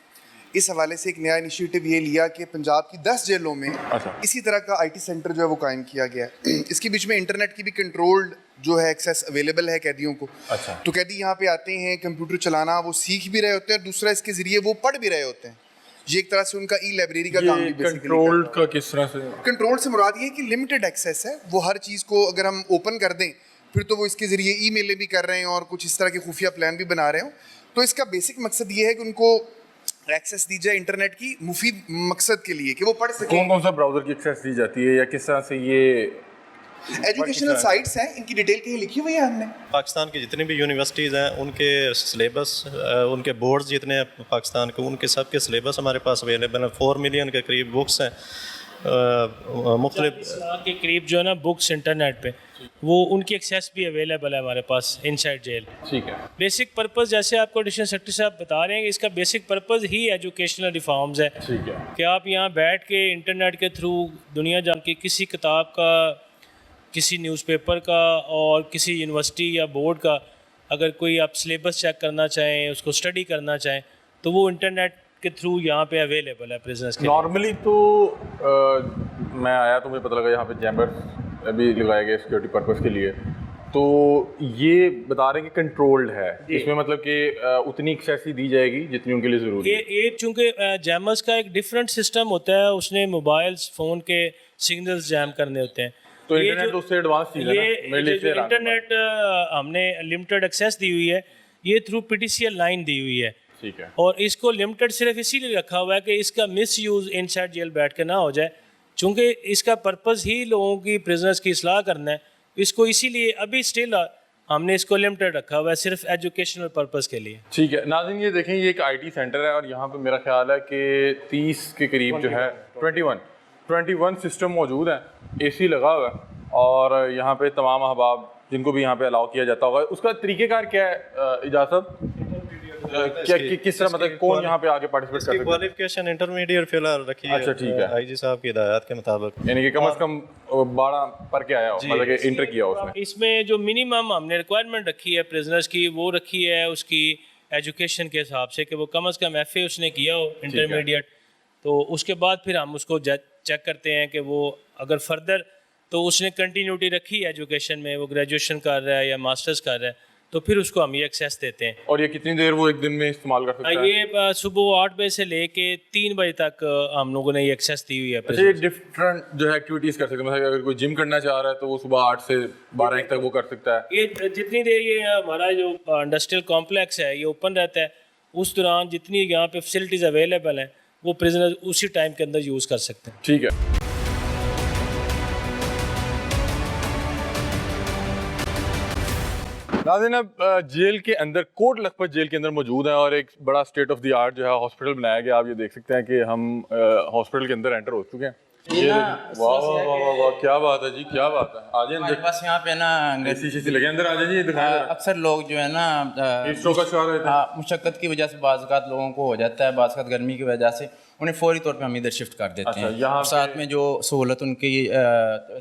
इस हवाले से एक नया इनिशिएटिव ये लिया कि पंजाब की 10 जेलों में अच्छा। इसी तरह का आईटी सेंटर जो है वो कायम किया गया है। इसके बीच में इंटरनेट की भी कंट्रोल्ड जो है एक्सेस अवेलेबल है कैदियों को। अच्छा, तो कैदी यहाँ पे आते हैं, कंप्यूटर चलाना वो सीख भी रहे होते हैं और दूसरा इसके ज़रिए वो पढ़ भी रहे होते हैं। ये एक तरह से उनका ई लाइब्रेरी का काम भी बेसिकली कंट्रोल का किस तरह से? कंट्रोल से मुराद ये है कि लिमिटेड एक्सेस है। वो हर चीज़ को अगर हम ओपन कर दें फिर तो वो इसके ज़रिए ईमेलें भी कर रहे हैं और कुछ इस तरह के खुफिया प्लान भी बना रहे हो। तो इसका बेसिक मकसद ये है कि उनको एक्सेस दी जाए इंटरनेट की मुफीद मकसद के लिए कि वो पढ़ सकें। कौन कौन सा ब्राउज़र की एक्सेस दी जाती है या किस तरह से ये एजुकेशनल साइट्स हैं, इनकी डिटेल कहीं लिखी हुई है हमने। पाकिस्तान की जितनी भी यूनिवर्सिटीज़ हैं उनके सिलेबस, उनके बोर्ड्स जितने हैं पाकिस्तान के, उनके सब के सिलेबस हमारे पास अवेलेबल हैं। 4 मिलियन के करीब बुक्स हैं, मुख्तलिफ 40 लाख के करीब जो है ना बुक्स इंटरनेट पे, वो उनकी एक्सेस भी अवेलेबल है हमारे पास इनसाइड जेल। ठीक है, बेसिक पर्पस जैसे आपको एडिशनल सेक्रेटरी साहब बता रहे हैं कि इसका बेसिक पर्पस ही एजुकेशनल रिफॉर्म्स है ठीक है, कि आप यहाँ बैठ के इंटरनेट के थ्रू दुनिया जान के किसी किताब का, किसी न्यूज़पेपर का और किसी यूनिवर्सिटी या बोर्ड का अगर कोई आप सिलेबस चेक करना चाहें, उसको स्टडी करना चाहें, तो वो इंटरनेट के थ्रू यहाँ पे अवेलेबल है प्रिजनर्स के। नॉर्मली तो मैं आया तो मुझे पता लगा यहाँ पे चैम्बर भी लगाए गए सिक्योरिटी पर्पस के लिए। तो ये बता रहे हैं कि कंट्रोल्ड है, इसमें मतलब कि उतनी एक्सेस ही दी जाएगी जितनी उनके लिए ज़रूरी है। ये चूँकि जैमर्स का एक डिफरेंट सिस्टम होता है, उसने मोबाइल्स फ़ोन के सिग्नल्स जैम करने होते हैं। तो ये इंटरनेट जो- उससे एडवांस चीज़ है ना, मेरे लिए जो इंटरनेट हमने लिमिटेड एक्सेस दी हुई है, ये थ्रू PTCL लाइन दी हुई है। ठीक है, और इसको लिमिटेड सिर्फ इसीलिए रखा हुआ है कि इसका मिस यूज़ इनसाइड जेल बैठ के ना हो जाए, चूँकि इसका पर्पस ही लोगों की प्रिजनर्स की इस्लाह करना है। इसको इसीलिए अभी स्टिल हमने इसको लिमिटेड रखा हुआ है सिर्फ एजुकेशनल पर्पस के लिए। ठीक है। नाज़रीन ये देखें, ये एक आईटी सेंटर है और यहाँ पे मेरा ख्याल है कि 30 के करीब जो है 21 सिस्टम मौजूद है, AC लगा हुआ है और यहाँ पे तमाम अहबाब जिनको भी यहाँ पे अलाउ किया जाता होगा। उसका तरीक़ेकार क्या है इजाज़त? क्या किस तरह मतलब कौन यहाँ पे आके पार्टिसिपेट कर सकता है? क्वालिफिकेशन इंटरमीडिएट फिलहाल रखी है। अच्छा, ठीक है। IG साहब की हिदायत के मुताबिक, यानी कि कम से कम 12 पढ़ के आया हो, मतलब कि इंटर किया हो उसने। इसमें जो मिनिमम हमने रिक्वायरमेंट रखी है प्रिजनर्स की, वो रखी है उसकी एजुकेशन के हिसाब से कि वो कम से कम FA उसने किया हो इंटरमीडिएट। तो उसके बाद फिर हम उसको चेक करते हैं कि वो अगर फर्दर तो उसने कंटिन्यूटी रखी है एजुकेशन में, वो ग्रेजुएशन कर रहा है या मास्टर्स कर रहा है, तो फिर उसको हम ये एक्सेस देते हैं। और ये कितनी देर वो एक दिन में इस्तेमाल कर सकता है? ये सुबह 8 बजे से लेके 3 बजे तक हम लोगों ने ये एक्सेस दी हुई है। अच्छा, ये डिफरेंट जो है एक्टिविटीज़ कर सकते हैं, मतलब अगर कोई जिम करना चाह रहा है तो वो सुबह 8 से 12 तक वो कर सकता है। ये जितनी देर ये हमारा जो इंडस्ट्रियल कॉम्प्लेक्स है ये ओपन रहता है, उस दौरान जितनी यहाँ पे फैसिलिटीज़ अवेलेबल हैं वो प्रिजनर उसी टाइम के अंदर यूज़ कर सकते हैं। ठीक है। नाज़रीन, अब जेल के अंदर, कोट लखपत जेल के अंदर मौजूद है और एक बड़ा स्टेट ऑफ द आर्ट जो है हॉस्पिटल बनाया गया। आप ये देख सकते हैं कि हम हॉस्पिटल के अंदर एंटर हो चुके हैं। ये वाह वाह वाह वाह, क्या बात है जी, क्या बात है। आ जाए हमारे पास यहाँ पे ना अंग्रेजी लगे अंदर, आ जाए जी, दिखाएं। अक्सर लोग जो है ना स्ट्रोक का शिकार रहते हैं। मुशक्कत की वजह से बाज़ लोगों को हो जाता है, बाज़ गर्मी की वजह से उन्हें फौरी तौर पे हम इधर शिफ्ट कर देते हैं। यहाँ साथ में जो सहूलत उनकी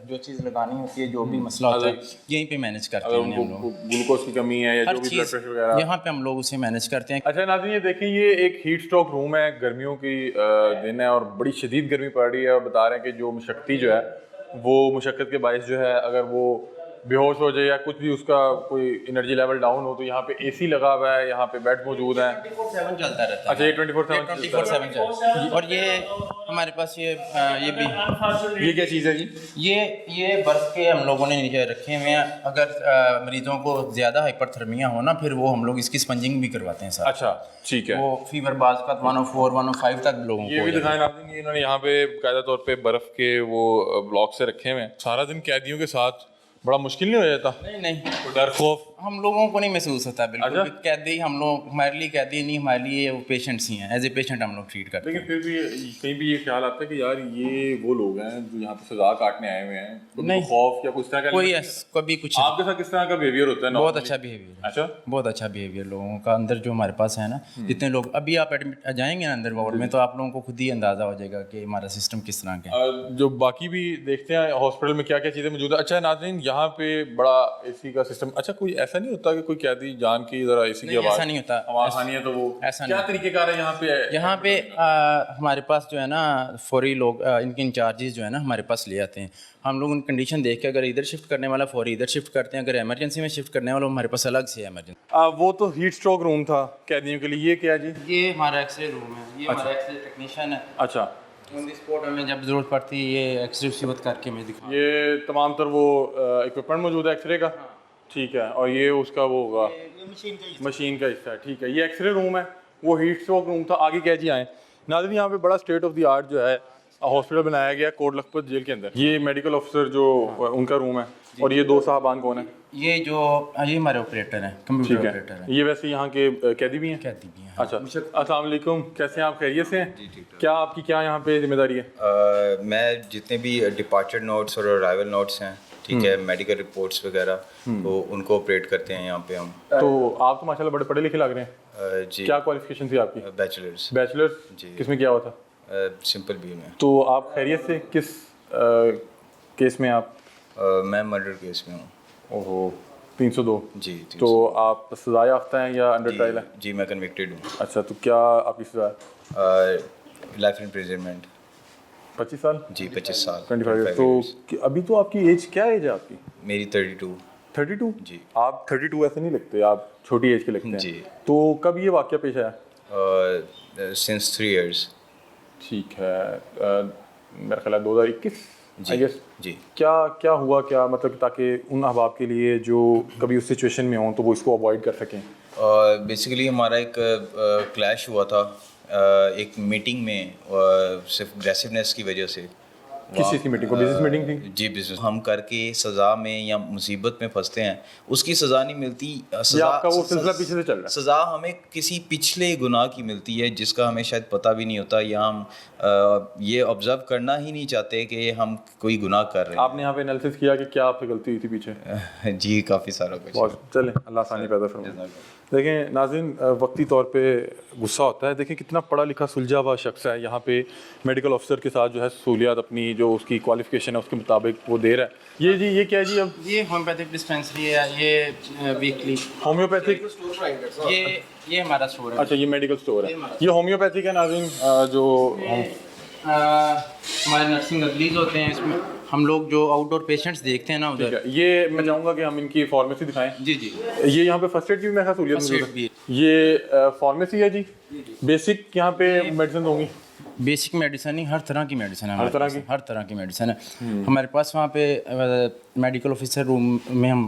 जो चीज़ लगानी होती है, जो भी मसला होता है, यहीं पे मैनेज करते हैं हम लोग। ग्लूकोज की कमी है या हर जो भी चीज़ ब्लड प्रेशर वगैरह, यहाँ पे हम लोग उसे मैनेज करते हैं। अच्छा नाज़रीन, ये देखिए, ये एक हीट स्ट्रोक रूम है, गर्मियों की दिन है और बड़ी शदीद गर्मी पड़ रही है और बता रहे हैं कि जो मुशक्कती जो है वो मुशक्कत के बायस जो है अगर वो बेहोश हो जाए या कुछ भी उसका कोई एनर्जी लेवल डाउन हो तो यहाँ पे एसी लगा हुआ है, यहाँ पे बेड मौजूद हैं, 24/7 चलता रहता है। अच्छा, ये 24/7 चलता है। और ये हमारे पास ये भी, ये क्या चीज़ है जी? ये बर्फ के हम लोगों ने नीचे रखे हुए हैं। अगर मरीजों को ज़्यादा हाइपरथर्मिया हो ना, फिर वो हम लोग इसकी स्पंजिंग भी करवाते हैं सर। अच्छा, ठीक है। वो फीवर बाज का 104 105 तक लोगों ये को भी दिखाएं नाज़रीन, इन्होंने यहाँ पे कायदा तौर पे बर्फ़ के वो ब्लॉक से रखे हुए हैं। सारा दिन कैदियों के साथ बड़ा मुश्किल नहीं हो जाता? नहीं, डर खौफ हम लोगों को नहीं महसूस होता बिल्कुल। अच्छा? कैदी हम लोग, हमारे लिए कैदी नहीं, हमारे लिए वो पेशेंट्स ही हैं। एज ए पेशेंट हम लोग ट्रीट करते हैं। लेकिन फिर भी कहीं भी ये ख्याल आता है कि यार ये वो लोग हैं जो यहाँ पे सजा काटने आए हुए हैं, तो नहीं, खौफ या कुछ तरह का कोई कभी कुछ आपके साथ किस तरह का बिहेवियर होता है? बहुत अच्छा बिहेवियर। अच्छा, बहुत अच्छा बिहेवियर लोगों का अंदर जो हमारे पास है ना। जितने लोग अभी आप एडमिट जाएंगे ना अंदर वार्ड में, तो आप लोगों को खुद ही अंदाज़ा हो जाएगा कि हमारा सिस्टम किस तरह का है। जो बाकी भी देखते हैं हॉस्पिटल में क्या क्या चीज़ें मौजूद है। अच्छा नाज़रीन, यहाँ पे बड़ा एसी का सिस्टम, अच्छा कोई ऐसा नहीं होता कि कोई कैदी जान की जरा एसी की आवाज़, ऐसा नहीं होता, आवाज़ आनी है तो वो ऐसा क्या नहीं। तरीके कार है यहाँ पे हमारे पास जो है ना फौरी लोग, इनके इंचार्जेस जो है ना हमारे पास ले आते हैं। हम लोग उन कंडीशन देख के, अगर इधर शिफ्ट करने वाला फौरी इधर शिफ्ट करते हैं, अगर इमरजेंसी में शिफ्ट करने वाला हमारे पास अलग से है इमरजेंसी। वो तो हीट स्ट्रोक रूम था कैदियों के लिए, ये क्या जी? ये हमारा एक्सरे रूम है, ये हमारा एक्सरे टेक्नीशियन है। अच्छा, ऑन द स्पॉट हमें जब ज़रूरत पड़ती है ये एक्सरे सिवत करके मैं दिखा। ये तमाम तर वो इक्विपमेंट मौजूद है एक्सरे का, ठीक है। और ये उसका वो होगा मशीन का हिस्सा है, ठीक है। ये एक्सरे रूम है, वो हीट स्ट्रोक रूम था। आगे क्या जी आए नाज़रीन, यहाँ पे बड़ा स्टेट ऑफ द आर्ट जो है हॉस्पिटल बनाया गया कोट लखपत जेल के अंदर। ये मेडिकल ऑफिसर जो उनका रूम है, और ये दो साहबान कौन है? ये हमारे ऑपरेटर हैं, कंप्यूटर ऑपरेटर हैं। ये वैसे यहाँ के कैदी भी हैं? कैदी भी हैं। अच्छा, अस्सलाम वालेकुम, कैसे हैं आप? खैरियत से हैं? क्या आपकी क्या यहाँ पे जिम्मेदारी है? मैं जितने भी डिपार्चर नोट्स और अराइवल नोट्स हैं, ठीक है, मेडिकल रिपोर्ट्स वगैरह, तो उनको ऑपरेट करते हैं यहाँ पे हम। तो आप तो माशाल्लाह बड़े पढ़े लिखे लग रहे हैं। जी, क्या क्वालिफिकेशन थी आपकी? बैचलर्स। बैचलर्स जी। किसमें किया हुआ था? सिंपल बी में। तो आप खैरियत से किस केस में आप? मैं मर्डर केस में हूँ। ओहो, 302। जी, तो आप सजा याफ्ता हैं या अंडर ट्रायल है? जी, मैं कन्विक्टेड हूँ। अच्छा, तो क्या आपकी सजा है? Life imprisonment. 25 साल? जी, 25 साल। 25 ईयर। तो अभी तो आपकी एज क्या एज है आपकी? मेरी 32। 32? जी। आप 32 ऐसे नहीं लगते, आप छोटी एज के लगते हैं। जी। तो कब ये वाक़या पेश आया? Since 3 years। ठीक है, मेरा ख्याल है 2021 आई गेस। जी। क्या हुआ, क्या मतलब ताकि उन अहबाब के लिए जो कभी उस सिचुएशन में हों तो वो इसको अवॉइड कर सकें? बेसिकली हमारा एक क्लैश हुआ था एक मीटिंग में, सिर्फ अग्रेसिवनेस की वजह से। किस चीज़ की मीटिंग को? बिजनेस मीटिंग थी? जी, बिजनेस। हम करके सज़ा में या मुसीबत में फंसते हैं, उसकी सज़ा नहीं मिलती। सज़ा आपका वो सिलसिला पीछे से चल रहा है। सज़ा हमें किसी पिछले गुनाह की मिलती है जिसका हमें शायद पता भी नहीं होता, या हम ये ऑब्जर्व करना ही नहीं चाहते कि हम कोई गुनाह कर रहे हैं। आपने यहाँ पे एनालिसिस किया कि क्या आपसे गलती हुई थी पीछे? जी, काफ़ी सारा कुछ। बहुत चलें, अल्लाह आसानी पैदा फरमाए। देखें नाज़रीन, वक्ती तौर पे गुस्सा होता है। देखें कितना पढ़ा लिखा सुलझा हुआ शख्स है, यहाँ पे मेडिकल ऑफिसर के साथ जो है सहूलियात अपनी जो उसकी क्वालिफिकेशन है उसके मुताबिक वो दे रहा है। ये जी, ये क्या है जी? अब ये होम्योपैथिक डिस्पेंसरी है, ये वीकली होम्योपैथिक, ये हमारा स्टोर है। अच्छा, ये मेडिकल स्टोर है, ये होम्योपैथिक है नाज़रीन। जो हमारे नर्सिंग अदलीज होते हैं, इसमें हम लोग जो आउटडोर पेशेंट्स देखते हैं ना ठीक उधर, है, ये मैं चाहूँगा कि हम इनकी फार्मेसी दिखाएं। जी जी, ये यहाँ पे फर्स्ट एड की भी मैं सहूलियत First मौजूद aid है। भी ये फार्मेसी है जी, बेसिक यहाँ पे मेडिसिन होंगी। बेसिक मेडिसिन नहीं, हर तरह की मेडिसिन है हर हमारे तरह पास, की? हर तरह की मेडिसिन है हमारे पास। वहाँ पे मेडिकल ऑफिसर रूम में हम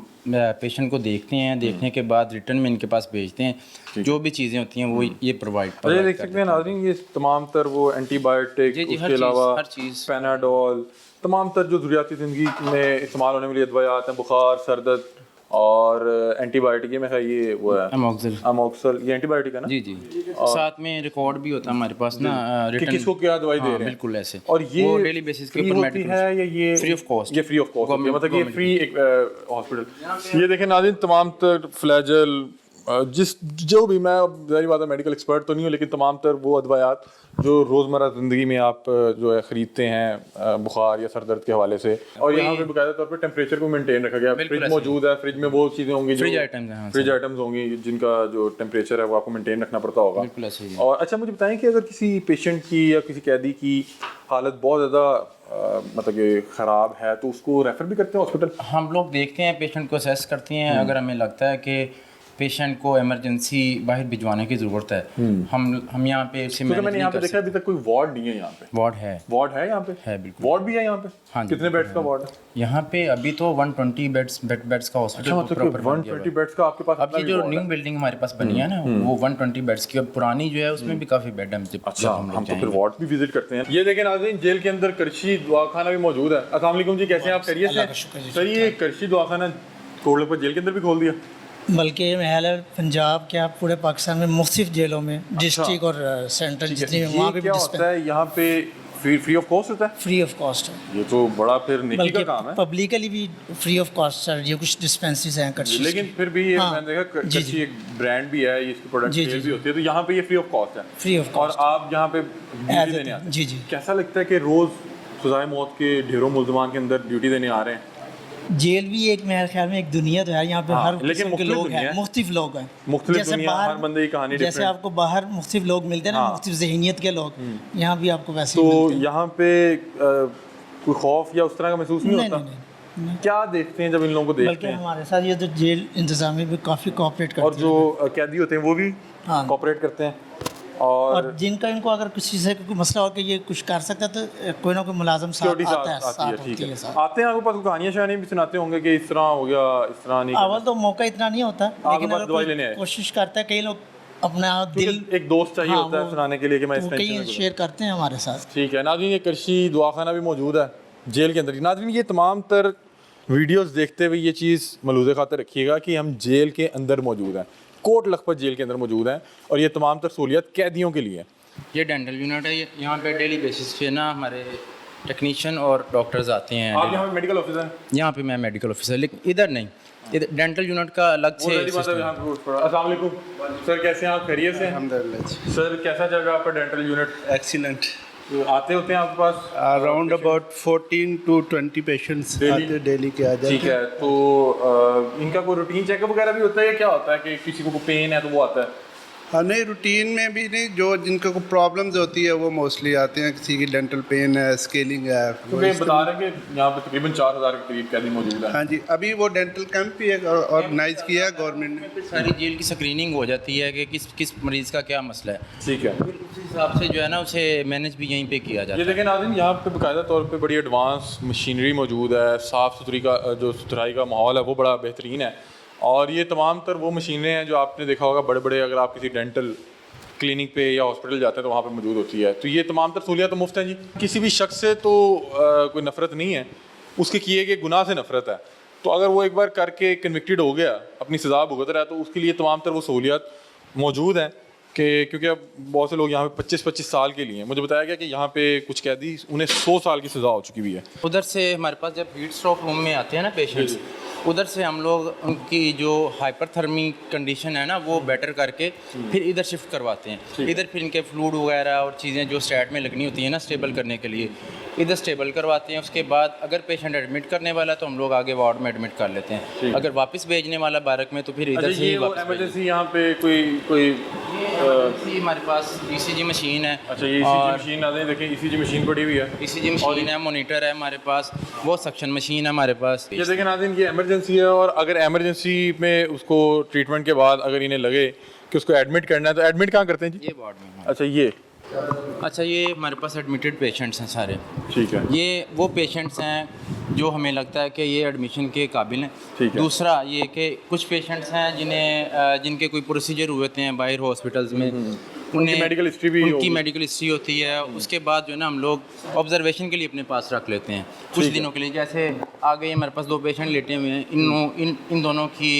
पेशेंट को देखते हैं, देखने के बाद रिटर्न में इनके पास भेजते हैं, जो भी चीज़ें होती हैं वो ये प्रोवाइड ये देख सकते हैं नाज़रीन, ये तमाम तर वो एंटीबायोटिक, जी, उसके हर चीज़, अलावा हर चीज़। पैनाडोल, तमाम तर जो ज़रूरियाती ज़िंदगी में इस्तेमाल होने वाली अदवायात हैं, बुखार, सरदर्द और एंटीबायोटिक, ये मैं ये वो है अमोक्सिल। अमोक्सल, ये एंटीबायोटिक है ना जी जी, साथ में रिकॉर्ड भी होता है हमारे पास ना कि रिटर्न, किसको क्या दवाई दे हाँ, रहे हैं। बिल्कुल ऐसे। और ये वो डेली बेसिस के फ्री ऊपर होती मेडिकल है या ये फ्री ऑफ कॉस्ट, ये फ्री ऑफ कॉस्ट होती है, मतलब ये गवर्नमेंट फ्री एक हॉस्पिटल। ये देखें नाज़रीन, तमाम तर फ्लैजल, जिस जो भी, मैं ज़ाहिर बात है मेडिकल एक्सपर्ट तो नहीं हूँ, लेकिन तमाम तर वो अदवायात जो रोज़मर्रा ज़िंदगी में आप जो है ख़रीदते हैं बुखार या सर दर्द के हवाले से, और यहाँ पे बाकायदा तौर पे टेम्परेचर को मेंटेन रखा गया। फ्रिज मौजूद है, फ्रिज में वो चीज़ें होंगी, फ्रिज आइटम्स हैं, फ्रिज आइटम्स होंगी जिनका जो टेम्परेचर है वो आपको मेंटेन रखना पड़ता होगा। बिल्कुल ऐसे ही है। और अच्छा, मुझे बताएं कि अगर किसी पेशेंट की या किसी कैदी की हालत बहुत ज़्यादा मतलब कि ख़राब है तो उसको रेफ़र भी करते हैं हॉस्पिटल? हम लोग देखते हैं, पेशेंट को असेस करते हैं, अगर हमें लगता है कि पेशेंट को इमरजेंसी बाहर भिजवाने की ज़रूरत है, हम यहाँ पे उसे क्योंकि मैनेज मैंने नहीं यहाँ पे कर देखा अभी तक कोई वार्ड नहीं है यहाँ पे। वार्ड है, वार्ड है यहाँ पे? है बिल्कुल। वार्ड भी है यहाँ पे? हाँ जी। कितने बेड्स का वार्ड है? यहाँ पे अभी तो 120 बेड्स का हॉस्पिटल अच्छा, मतलब कि 120 बेड्स का आपके पास अब अपना ये भी जो ward न्यू है? बिल्डिंग हमारे पास बनी है ना, वो 120 बेड्स की, अब पुरानी जो है उसमें भी काफ़ी बेड है। अच्छा, हम तो फिर वार्ड भी विजिट करते हैं। ये देखें नाज़रीन, जेल के अंदर करशी दवाखाना भी मौजूद है। अस्सलाम वालेकुम जी, कैसे हैं आप? खैरियत से? सर, ये करशी दवाखाना कोटलखपत जेल के अंदर भी खोल दिया? बल्कि महल पंजाब क्या पूरे पाकिस्तान में मुख्तलिफ जेलों में, डिस्ट्रिक्ट और सेंट्रल जितनी भी, वहाँ पे क्या होता है यहाँ पे? फ्री ऑफ कॉस्ट होता है? फ्री ऑफ कॉस्ट है, ये तो बड़ा फिर नेकी का बल्कि काम है। पब्लिकली भी फ्री ऑफ कॉस्ट सर। ये कुछ डिस्पेंसरीज हैं करशी, लेकिन फिर भी ये हाँ, मैंने देखा जी, करशी एक ब्रांड भी है, इसकी प्रोडक्ट जी, सेल जी, भी होती है, तो यहाँ पे ये फ्री ऑफ कॉस्ट है। फ्री ऑफ और कॉस्ट आप यहाँ पे ड्यूटी देने आते हैं। जी जी। कैसा लगता है कि रोज़ सज़ाए मौत के ढेरों मुल्ज़मान के अंदर ड्यूटी देने आ रहे हैं? जेल भी एक मेरे ख्याल में एक दुनिया तो है, यहाँ पे हाँ, हर लेकिन किस्म के मुख्तलिफ लोग दुनिया हैं, है। मुख्तलिफ लोग हैं। मुख्तलिफ जैसे दुनिया, बाहर, हर बंदे की कहानी जैसे different। आपको बाहर मुख्तलिफ लोग मिलते हैं ना, हाँ। मुख्तलिफ ज़हनियत के लोग, यहाँ भी आपको वैसे ही तो मिलते हैं। यहाँ पे कोई खौफ या उस तरह का महसूस नहीं नहीं, होता? नहीं, नहीं। क्या देखते हैं जब इन लोगों को देखते बल्कि हैं? हमारे साथ ये तो जेल इंतजामिया भी काफ़ी कोऑपरेट करती और जो कैदी होते हैं वो भी हाँ। कोऑपरेट करते हैं? और जिनका इनको अगर किसी से कोई मसला हो कि ये कुछ कर सकता है तो कोई ना कोई मुलाजिम साथ सिक्योरिटी आता है, साथ आती है, साथ ठीक होती है। साथ। आते हैं आपके पास कहानियाँ शहानियाँ भी सुनाते होंगे कि इस तरह हो गया, इस तरह नहीं अव्वल तो मौका इतना नहीं होता, लेकिन बस अगर दवाई कोई लेने आए। कोशिश करता है, कई लोग अपना दिल, क्योंकि एक दोस्त चाहिए हाँ, होता है वो- सुनाने के लिए कि मैं इस वो टेंशन कई में शेयर करते हैं हमारे साथ। ठीक है नाज़रीन, ये करशी दवाखाना भी मौजूद है जेल के अंदर। नाज़रीन, ये तमाम तर वीडियोस देखते हुए ये चीज़ मलूज़े खातर रखिएगा कि हम जेल के अंदर मौजूद हैं, कोटलखपत जेल के अंदर मौजूद हैं, और ये तमाम तर सहूलियत कैदियों के लिए है। ये डेंटल यूनिट है, यहाँ पे डेली बेसिस पे ना हमारे टेक्नीशियन और डॉक्टर्स आते हैं। आप यहाँ पे मेडिकल ऑफिसर हैं? यहाँ पे मैं मेडिकल ऑफिसर, लेकिन इधर नहीं, इधर डेंटल यूनिट का अलग से system है। अस्सलाम वालेकुम सर, कैसे हैं आप? खैरियत से? अल्हम्दुलिल्लाह। सर, कैसा चल रहा है आपका डेंटल यूनिट? एक्सीलेंट। आते होते हैं आपके पास? अराउंड अबाउट 14 to 20 पेशेंट्स आते डेली के आ जाते ठीक है, तो इनका कोई रूटीन चेकअप वगैरह भी होता है या क्या होता है कि किसी को पेन है तो वो आता है? हाँ, नहीं रूटीन में भी नहीं, जो जिनको को प्रॉब्लम्स होती है वो मोस्टली आते हैं, किसी की डेंटल पेन है, स्केलिंग है। क्योंकि बता रहे हैं कि यहाँ पे तकरीबन 4000 के करीब कैदी मौजूद है। हाँ जी, अभी वो डेंटल कैंप भी ऑर्गेनाइज किया है गवर्नमेंट ने। सारी जेल की स्क्रीनिंग हो जाती है कि किस मरीज़ का क्या मसला है, ठीक है, फिर उस हिसाब से जो है ना उसे मैनेज भी यहीं पे किया जाता ये है। देखें नाज़रीन, यहाँ पे बाकायदा तौर पे बड़ी एडवांस मशीनरी मौजूद है, साफ़ सुथरी का जो सुथराई का माहौल है वो बड़ा बेहतरीन है, और ये तमाम तर वो मशीनें हैं जो आपने देखा होगा बड़े बड़े, अगर आप किसी डेंटल क्लिनिक पे या हॉस्पिटल जाते हैं तो वहाँ पे मौजूद होती है। तो ये तमाम तर सहूलियत तो मुफ्त हैं जी। किसी भी शख्स से तो कोई नफ़रत नहीं है, उसके किए गए गुनाह से नफ़रत है। तो अगर वो एक बार करके कन्विक्टेड हो गया, अपनी सज़ा भुगत रहा है, तो उसके लिए तमाम तर वो सहूलियत मौजूद हैं कि क्योंकि अब बहुत से लोग यहाँ पे 25-25 साल के लिए, मुझे बताया गया कि यहाँ पे कुछ कैदी उन्हें 100 साल की सज़ा हो चुकी हुई है। उधर से हमारे पास जब हीट स्ट्रोक रूम में आते हैं ना पेशेंट्स, उधर से हम लोग उनकी जो हाइपरथर्मी कंडीशन है ना वो बेटर करके फिर इधर शिफ्ट करवाते हैं। इधर फिर इनके फ्लूड वगैरह और चीज़ें जो स्टैट में लगनी होती हैं ना स्टेबल करने के लिए, इधर स्टेबल करवाते हैं। उसके बाद अगर पेशेंट एडमिट करने वाला है तो हम लोग आगे वार्ड में एडमिट कर लेते हैं। अगर वापस भेजने वाला बारक में तो फिर इधर से ही वापस इमरजेंसी यहाँ पे कोई भेजते। हमारे पास ECG मशीन है। अच्छा, ये ECG मशीन आ दें, देखिए ECG मशीन पड़ी हुई है, ECG मशीन है, मोनीटर है हमारे पास, वो सक्शन मशीन है हमारे पास। ये देखें नाज़रीन, ये इमरजेंसी है और अगर इमरजेंसी में उसको ट्रीटमेंट के बाद अगर इन्हें लगे कि उसको एडमिट करना है तो एडमिट कहाँ करते हैं जी? ये वार्ड में। अच्छा, ये हमारे पास एडमिटेड पेशेंट्स हैं सारे। ठीक है। ये वो पेशेंट्स हैं जो हमें लगता है कि ये एडमिशन के काबिल हैं। ठीक है। दूसरा ये कि कुछ पेशेंट्स हैं जिनके कोई प्रोसीजर हुए थे हैं बाहर हॉस्पिटल्स में, उनकी मेडिकल हिस्ट्री भी उनकी मेडिकल हिस्ट्री होती है। उसके बाद जो है ना हम लोग ऑब्जर्वेशन के लिए अपने पास रख लेते हैं कुछ दिनों के लिए। जैसे आ गए हमारे पास 2 पेशेंट लेटे हुए हैं, इन दोनों की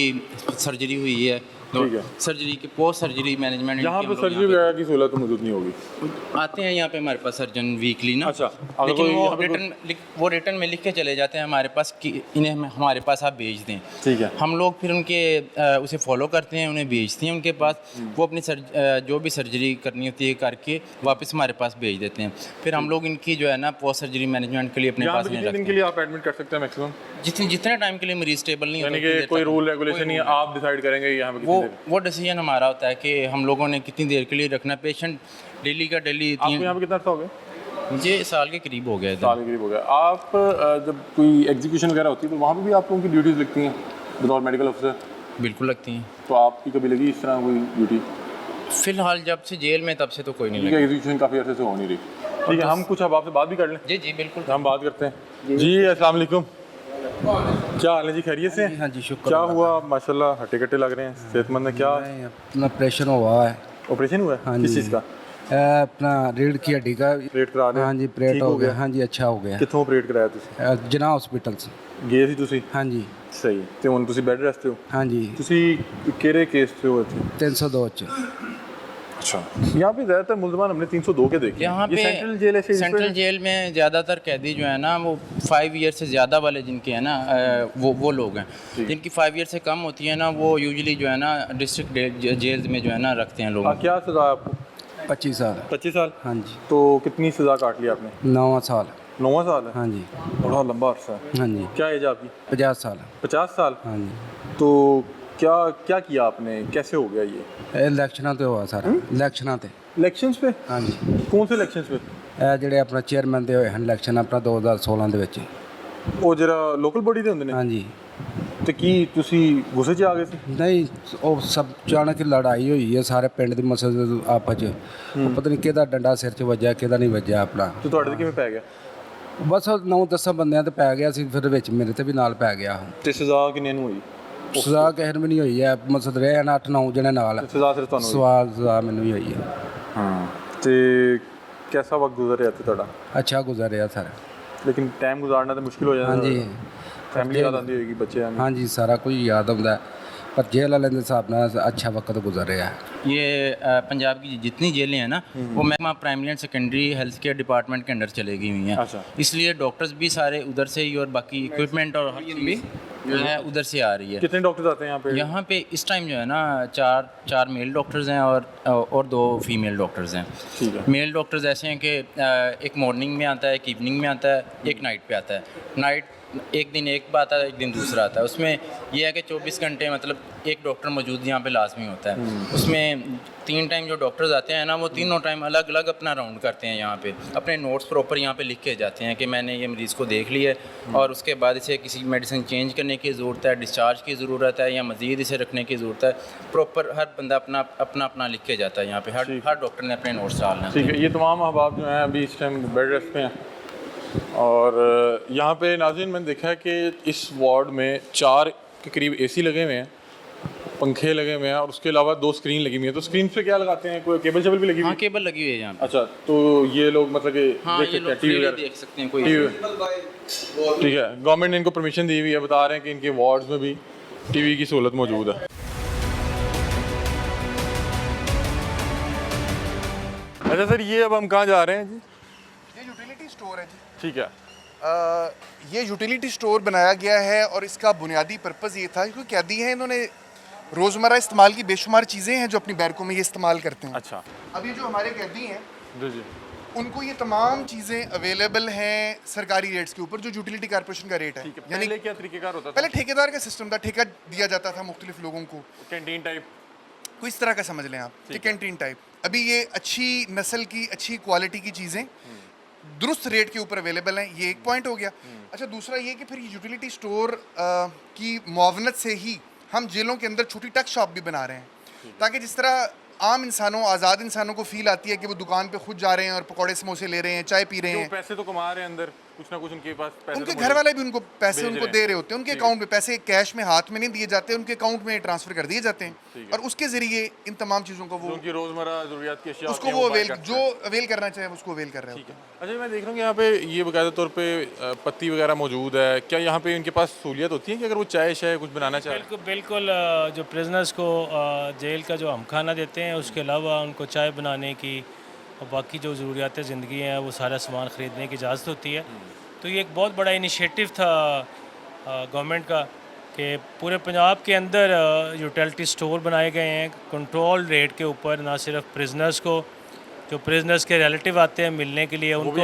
सर्जरी हुई है। सर्जरी के पोस्ट सर्जरी मैनेजमेंट यहाँ पे सर्जरी वगैरह की सहूलत तो मौजूद नहीं होगी। आते हैं यहाँ पे हमारे पास सर्जन वीकली ना। अच्छा, लेकिन वो रिटर्न में लिख के चले जाते हैं हमारे पास कि इन्हें हमारे पास आप भेज दें। ठीक है। हम लोग फिर उनके उसे फॉलो करते हैं, उन्हें भेजते हैं उनके पास। वो अपनी जो भी सर्जरी करनी होती है करके वापस हमारे पास भेज देते हैं। फिर हम लोग इनकी जो है ना पोस्ट सर्जरी मैनेजमेंट के लिए अपने पास नहीं रखते। दिन के लिए आप एडमिट कर सकते हैं मैक्सिमम? जितने टाइम के लिए मरीज स्टेबल नहीं यानी कि कोई रूल रेगुलेशन नहीं है, आप डिसाइड करेंगे यहाँ पे? वो डिसीजन हमारा होता है कि हम लोगों ने कितनी देर के लिए रखना। पेशेंट डेली का डेली। आपको यहाँ पे कितना अर्सा हो गया? मुझे साल के करीब हो गया। साल के करीब हो गया। आप जब कोई एग्जीक्यूशन वगैरह होती है तो वहाँ पे भी आप लोगों की ड्यूटीज़ लिखती हैं बतौर मेडिकल अफसर? बिल्कुल लगती हैं। तो आपकी कभी लगी इस तरह कोई ड्यूटी? फिलहाल जब से जेल में तब से तो कोई नहीं लगी। एग्जीक्यूशन काफ़ी अर्से से हो नहीं रही। ठीक है, हम कुछ अब आपसे बात भी कर लें? जी बिल्कुल, हम बात करते हैं। जी अस्सलाम वालेकुम, क्या हाल है जी? खैरियत से? हाँ जी, शुक्र। क्या हुआ? माशाल्लाह हट्टे कट्टे लग रहे हैं, सेहतमंद है। क्या अपना ऑपरेशन हुआ है? ऑपरेशन हुआ है? हाँ किस जी। चीज़ का? अपना रीढ़ की हड्डी का ऑपरेट करा रहे? हाँ जी, ऑपरेट हो गया। हाँ जी, अच्छा हो गया। कितों ऑपरेट कराया तुसी? जना हॉस्पिटल से गए सी तुसी? हाँ जी। सही। ਤੇ ਹੁਣ ਤੁਸੀਂ ਬੈੱਡ ਰੈਸਟ ਤੇ ਹੋ? हाँ जी। ਤੁਸੀਂ ਕਿਹੜੇ ਕੇਸ ਤੇ ਹੋ ਇੱਥੇ? 302 च। अच्छा, यहाँ पे ज़्यादातर मुलजमान हमने 302 के देखे। यहाँ पे सेंट्रल जेल है? सेंट्रल जेल में ज़्यादातर कैदी जो है ना वो 5 ईयर से ज़्यादा वाले जिनके हैं ना वो लोग हैं। जिनकी 5 ईयर से कम होती है ना वो यूजुअली जो है ना डिस्ट्रिक्ट जेल में जो है ना रखते हैं लोग। क्या सज़ा है आपको? 25 साल। 25 साल? हाँ जी। तो कितनी सज़ा काट ली आपने? 9 साल। 9 साल है? हाँ जी। बड़ा लंबा अर्सा है। हाँ जी। क्या एज आपकी? 50 साल। 50 साल? हाँ जी। तो क्या किया आपने, कैसे हो गया ये? इलेक्शना तो हुआ सारा। इलेक्शना ते। इलेक्शंस पे? हाँ जी। कौन से इलेक्शंस पे? ਜਿਹੜੇ ਆਪਣਾ ਚੇਅਰਮੈਨ ਦੇ ਹੋਏ ਹਨ ਇਲੈਕਸ਼ਨ ਆਪਣਾ 2016 ਦੇ ਵਿੱਚ। ਉਹ ਜਿਹੜਾ ਲੋਕਲ ਬੋਡੀ ਦੇ ਹੁੰਦੇ ਨੇ? हाँ जी। ਤੇ ਕੀ ਤੁਸੀਂ ਗੁੱਸੇ 'ਚ ਆ ਗਏ ਸੀ? ਨਹੀਂ, ਉਹ ਸਭ ਅਚਾਨਕ ਲੜਾਈ ਹੋਈ ਹੈ ਸਾਰੇ ਪਿੰਡ ਦੀ ਮਸਲੇ ਆਪਸ 'ਚ। ਉਹ ਪਤਾ ਨਹੀਂ ਕਿਹਦਾ ਡੰਡਾ ਸਿਰ 'ਚ ਵੱਜਿਆ ਕਿਹਦਾ ਨਹੀਂ ਵੱਜਿਆ ਆਪਣਾ। ਤੇ ਤੁਹਾਡੇ ਤੇ ਕਿਵੇਂ ਪੈ ਗਿਆ? ਬਸ 9-10 ਬੰਦਿਆਂ ਤੇ ਪੈ ਗਿਆ ਸੀ, ਫਿਰ ਵਿੱਚ ਮੇਰੇ ਤੇ ਵੀ ਨਾਲ ਪੈ ਗਿਆ। ਤੇ ਸਜ਼ਾ ਕਿੰਨੇ ਨੂੰ ਹੋਈ? ਸਜ਼ਾ ਕਿਸੇ ਨੂੰ ਵੀ ਨਹੀਂ ਹੋਈ ਹੈ, ਮਸਦ ਰਹੇ ਹਨ 8-9 ਜਣੇ ਨਾਲ। ਸਜ਼ਾ ਸਿਰਫ ਤੁਹਾਨੂੰ ਹੋਈ? ਸਜ਼ਾ ਮੈਨੂੰ ਹੀ ਹੋਈ ਹੈ। ਹਾਂ। ਤੇ कैसा वक्त गुजर रहा था ਤੁਹਾਡਾ? अच्छा गुजर रहा सर। लेकिन टाइम गुजारना तो मुश्किल हो जाता है। हाँ जी। फैमिली याद आती होगी, बच्चे आने? हाँ जी, सारा कुछ याद आता है, पर जेल वाले के हिसाब नाल अच्छा वक्त गुजर रहा है। ये पंजाब की जितनी जेलें हैं ना वो महकमा primary and secondary health care department के अंडर चली गई हुई हैं। अच्छा। इसलिए डॉक्टर्स भी सारे उधर से ही और बाकी इक्विपमेंट और हर चीज़ भी जो है उधर से आ रही है। कितने डॉक्टर्स आते हैं यहाँ पे? यहाँ पे इस टाइम जो है ना चार मेल डॉक्टर्स हैं और 2 फीमेल डॉक्टर्स हैं। ठीक है। मेल डॉक्टर्स ऐसे हैं कि एक मॉर्निंग में आता है, एक इवनिंग में आता है, एक नाइट पे आता है। नाइट एक दिन एक आता है, एक दिन दूसरा आता है। उसमें यह है कि 24 घंटे मतलब एक डॉक्टर मौजूद यहाँ पे लाजमी होता है। उसमें 3 टाइम जो डॉक्टर्स आते हैं ना वो तीनों टाइम अलग अलग अपना राउंड करते हैं। यहाँ पे अपने नोट्स प्रॉपर यहाँ पे लिख के जाते हैं कि मैंने ये मरीज़ को देख लिया है और उसके बाद इसे किसी मेडिसिन चेंज करने की ज़रूरत है, डिस्चार्ज की ज़रूरत है या मज़ीद इसे रखने की ज़रूरत है। प्रॉपर हर बंदा अपना लिख के जाता है यहाँ पे। हर डॉक्टर ने अपने नोट्स डालना। ठीक है। ये तमाम अहबाब जो हैं अभी इस टाइम बेड रेस्ट पे हैं और यहाँ पे नाज़रीन मैंने देखा है कि इस वार्ड में 4 के करीब AC लगे हुए हैं, पंखे लगे हुए हैं और उसके अलावा 2 स्क्रीन लगी हुई है। तो स्क्रीन पे क्या लगाते हैं? कोई केबल भी लगी हुई? हाँ, केबल लगी हुई है यहाँ पे। अच्छा, तो ये लोग मतलब कि हाँ, देख ये सकते हैं, लोग टीवी freely वगैरह देख सकते हैं कोई। ठीक है, गवर्नमेंट ने इनको परमिशन दी हुई है, बता रहे हैं कि इनके वार्ड्स में भी टीवी की सहूलत मौजूद है। अच्छा सर, ये अब हम कहाँ जा रहे हैं जी? ये यूटिलिटी स्टोर है जी। ठीक है। ये यूटिलिटी स्टोर बनाया गया है और इसका बुनियादी पर्पज़ ये था क्योंकि कैदी हैं, इन्होंने रोज़मर्रा इस्तेमाल की बेशुमार चीज़ें हैं जो अपनी बैरकों में ये इस्तेमाल करते हैं। अच्छा। अब ये जो हमारे कैदी हैं जी जी, उनको ये तमाम चीज़ें अवेलेबल हैं सरकारी रेट्स के ऊपर, जो यूटिलिटी कॉर्पोरेशन का रेट है। यानी पहले क्या तरीकेकार होता था? पहले ठेकेदार का सिस्टम था, ठेका दिया जाता था मुख्तलिफ लोगों को, कैंटीन टाइप कोई इस तरह का समझ लें आप कि कैंटीन टाइप। अभी ये अच्छी नस्ल की अच्छी क्वालिटी की चीज़ें दुरुस्त रेट के ऊपर अवेलेबल हैं, ये एक पॉइंट हो गया। अच्छा, दूसरा ये कि फिर यूटिलिटी स्टोर की मुआवनत से ही हम जेलों के अंदर छोटी टक शॉप भी बना रहे हैं, ताकि जिस तरह आम इंसानों, आज़ाद इंसानों को फील आती है कि वो दुकान पे खुद जा रहे हैं और पकौड़े समोसे ले रहे हैं, चाय पी रहे हैं। पैसे तो कमा रहे हैं अंदर, कुछ ना कुछ उनके पास पैसे उनके तो घर वाले भी उनको पैसे भेज उनको रहे दे हैं। रहे होते हैं, उनके अकाउंट में पैसे कैश में हाथ में नहीं दिए जाते, उनके अकाउंट में ट्रांसफर कर दिए जाते हैं, और उसके जरिए इन तमाम चीज़ों को वो उनकी रोजमर्रा जरूरियात की अशिया उसको वो अवेल, जो अवेल करना चाहे उसको अवेल कर रहे हैं। अच्छा, मैं देख रहा हूँ कि यहाँ पे ये बाकायदा तौर पे पत्ती वगैरह मौजूद है। क्या यहाँ पे इनके पास सहूलियत होती है कि अगर वो चाय शाय कुछ बनाना चाहे? बिल्कुल बिल्कुल। जो प्रिजनर्स को जेल का जो हम खाना देते हैं, उसके अलावा उनको चाय बनाने की और बाकी जो ज़रूरियात ज़िंदगी हैं वो सारा सामान ख़रीदने की इजाज़त होती है। तो ये एक बहुत बड़ा इनिशिएटिव था गवर्नमेंट का कि पूरे पंजाब के अंदर यूटिलिटी स्टोर बनाए गए हैं कंट्रोल रेट के ऊपर। ना सिर्फ प्रिजनर्स को, जो प्रिजनर्स के रिलेटिव आते हैं मिलने के लिए, उनको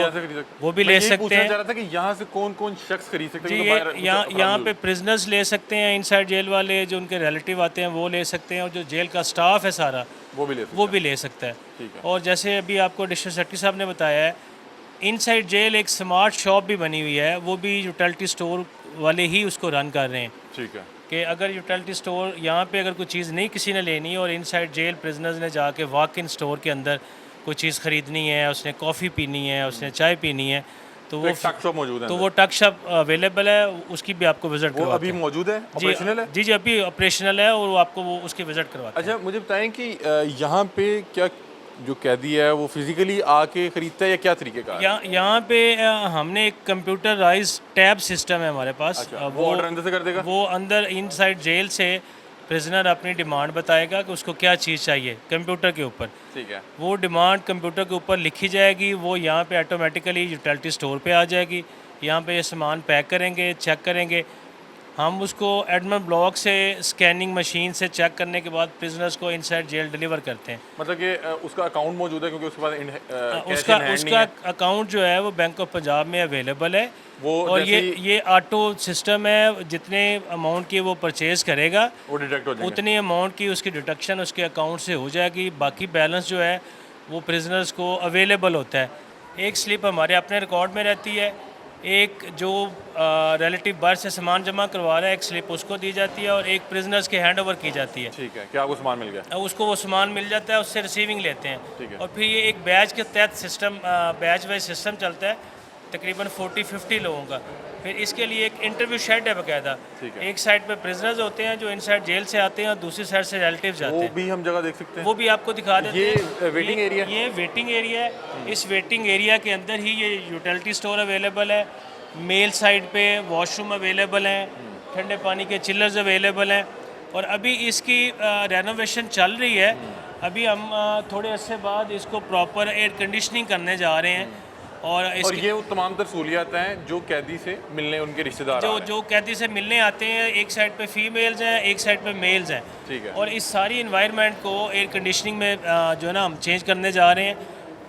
वो भी ले सकते हैं। चाह रहा था कि यहाँ से कौन कौन शख्स खरीद सकते हैं? जी, यहाँ पे प्रिजनर्स ले सकते हैं, इनसाइड जेल वाले जो उनके रिलेटिव आते हैं वो ले सकते हैं, और जो जेल का स्टाफ है सारा वो भी ले सकता है। और जैसे अभी आपको डिस्ट्रिक्ट सेक्रेटरी साहब ने बताया है, इनसाइड जेल एक स्मार्ट शॉप भी बनी हुई है, वो भी यूटिलिटी स्टोर वाले ही उसको रन कर रहे हैं। ठीक है कि अगर यूटिलिटी स्टोर यहाँ पे अगर कोई चीज़ नहीं किसी ने लेनी और इनसाइड जेल प्रिजनर्स ने जाके वॉक इन स्टोर के अंदर कोई चीज़ ख़रीदनी है, उसने कॉफ़ी पीनी है, उसने चाय पीनी है, तो वो टक शॉप मौजूद है। तो वो टक शॉप अवेलेबल है, उसकी भी आपको विज़िट करवाते अभी मौजूद है, ऑपरेशनल है? जी, अभी ऑपरेशनल है और वो आपको वो उसकी विज़िट करवाते हैं। अच्छा, मुझे बताएं कि यहाँ पे क्या जो कैदी है वो फिजिकली आके खरीदता है या क्या तरीके का? यहाँ पे हमने एक कंप्यूटराइज टैब सिस्टम है हमारे पास। अच्छा, वो ऑर्डर अंदर से कर देगा? वो अंदर इनसाइड जेल से प्रिजनर अपनी डिमांड बताएगा कि उसको क्या चीज़ चाहिए कंप्यूटर के ऊपर। ठीक है, वो डिमांड कंप्यूटर के ऊपर लिखी जाएगी, वो यहाँ पे ऑटोमेटिकली यूटिलिटी स्टोर पे आ जाएगी। यहाँ पे ये सामान पैक करेंगे, चेक करेंगे, हम उसको एडमिन ब्लॉक से स्कैनिंग मशीन से चेक करने के बाद प्रिजनर्स को इनसाइड जेल डिलीवर करते हैं। मतलब कि उसका अकाउंट मौजूद है क्योंकि उसके पास उसका अकाउंट जो है वो बैंक ऑफ पंजाब में अवेलेबल है वो, और ये ऑटो सिस्टम है, जितने अमाउंट की वो परचेज़ करेगा वो डिटेक्ट हो जाएगा, उतनी अमाउंट की उसकी डिडक्शन उसके अकाउंट से हो जाएगी। बाकी बैलेंस जो है वो प्रिजनर्स को अवेलेबल होता है। एक स्लिप हमारे अपने रिकॉर्ड में रहती है, एक जो रिलेटिव बाहर से सामान जमा करवा रहा है एक स्लिप उसको दी जाती है और एक प्रिजनर्स के हैंड ओवर की जाती है। ठीक है, क्या आपको सामान मिल गया? उसको वो सामान मिल जाता है, उससे रिसीविंग लेते हैं। ठीक है। और फिर ये एक बैच के तहत सिस्टम, बैच वाइज सिस्टम चलता है तकरीबन 40-50 लोगों का। फिर इसके लिए एक इंटरव्यू शेड है बाकायदा। एक साइड पे प्रिजनर्स होते हैं जो इनसाइड जेल से आते हैं और दूसरी साइड से रिलेटिव्स आते हैं। वो भी हम जगह देख सकते हैं, वो भी आपको दिखा देते हैं। ये वेटिंग एरिया, ये वेटिंग एरिया है। इस वेटिंग एरिया के अंदर ही ये यूटिलिटी स्टोर अवेलेबल है। मेल साइड पे वॉशरूम अवेलेबल हैं, ठंडे पानी के चिलर्स अवेलेबल हैं, और अभी इसकी रेनोवेशन चल रही है। अभी हम थोड़े अरसे बाद इसको प्रॉपर एयर कंडीशनिंग करने जा रहे हैं। और ये वो तमाम तर सहूलियात हैं जो कैदी से मिलने उनके रिश्तेदार जो कैदी से मिलने आते हैं, एक साइड पे फीमेल्स हैं, एक साइड पे मेल्स हैं। ठीक है। और इस सारी इन्वायरमेंट को एयर कंडीशनिंग में जो है ना हम चेंज करने जा रहे हैं,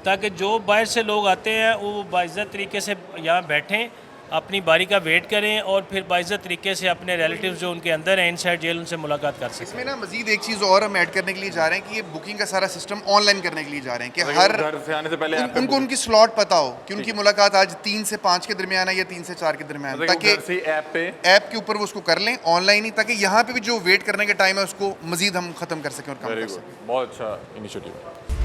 ताकि जो बाहर से लोग आते हैं वो बाइज़्ज़त तरीके से यहाँ बैठें, अपनी बारी का वेट करें और फिर बाइज़्ज़त तरीके से अपने रिलेटिव्स जो उनके अंदर हैं इनसाइड जेल उनसे मुलाकात कर सकें। इसमें ना मजीद एक चीज़ और हम ऐड करने के लिए जा रहे हैं कि ये बुकिंग का सारा सिस्टम ऑनलाइन करने के लिए जा रहे हैं कि हर घर से आने से पहले उनको उनकी स्लॉट पता हो कि उनकी मुलाकात आज 3 से 5 के दरमियान है या 3 से 4 के दरमियान, ताकि ऐप के ऊपर वो उसको कर लें ऑनलाइन ही, ताकि यहाँ पे भी जो वेट करने का टाइम है उसको मजीद हम ख़त्म कर सकें और कम कर सकें। बहुत अच्छा इनिशिएटिव।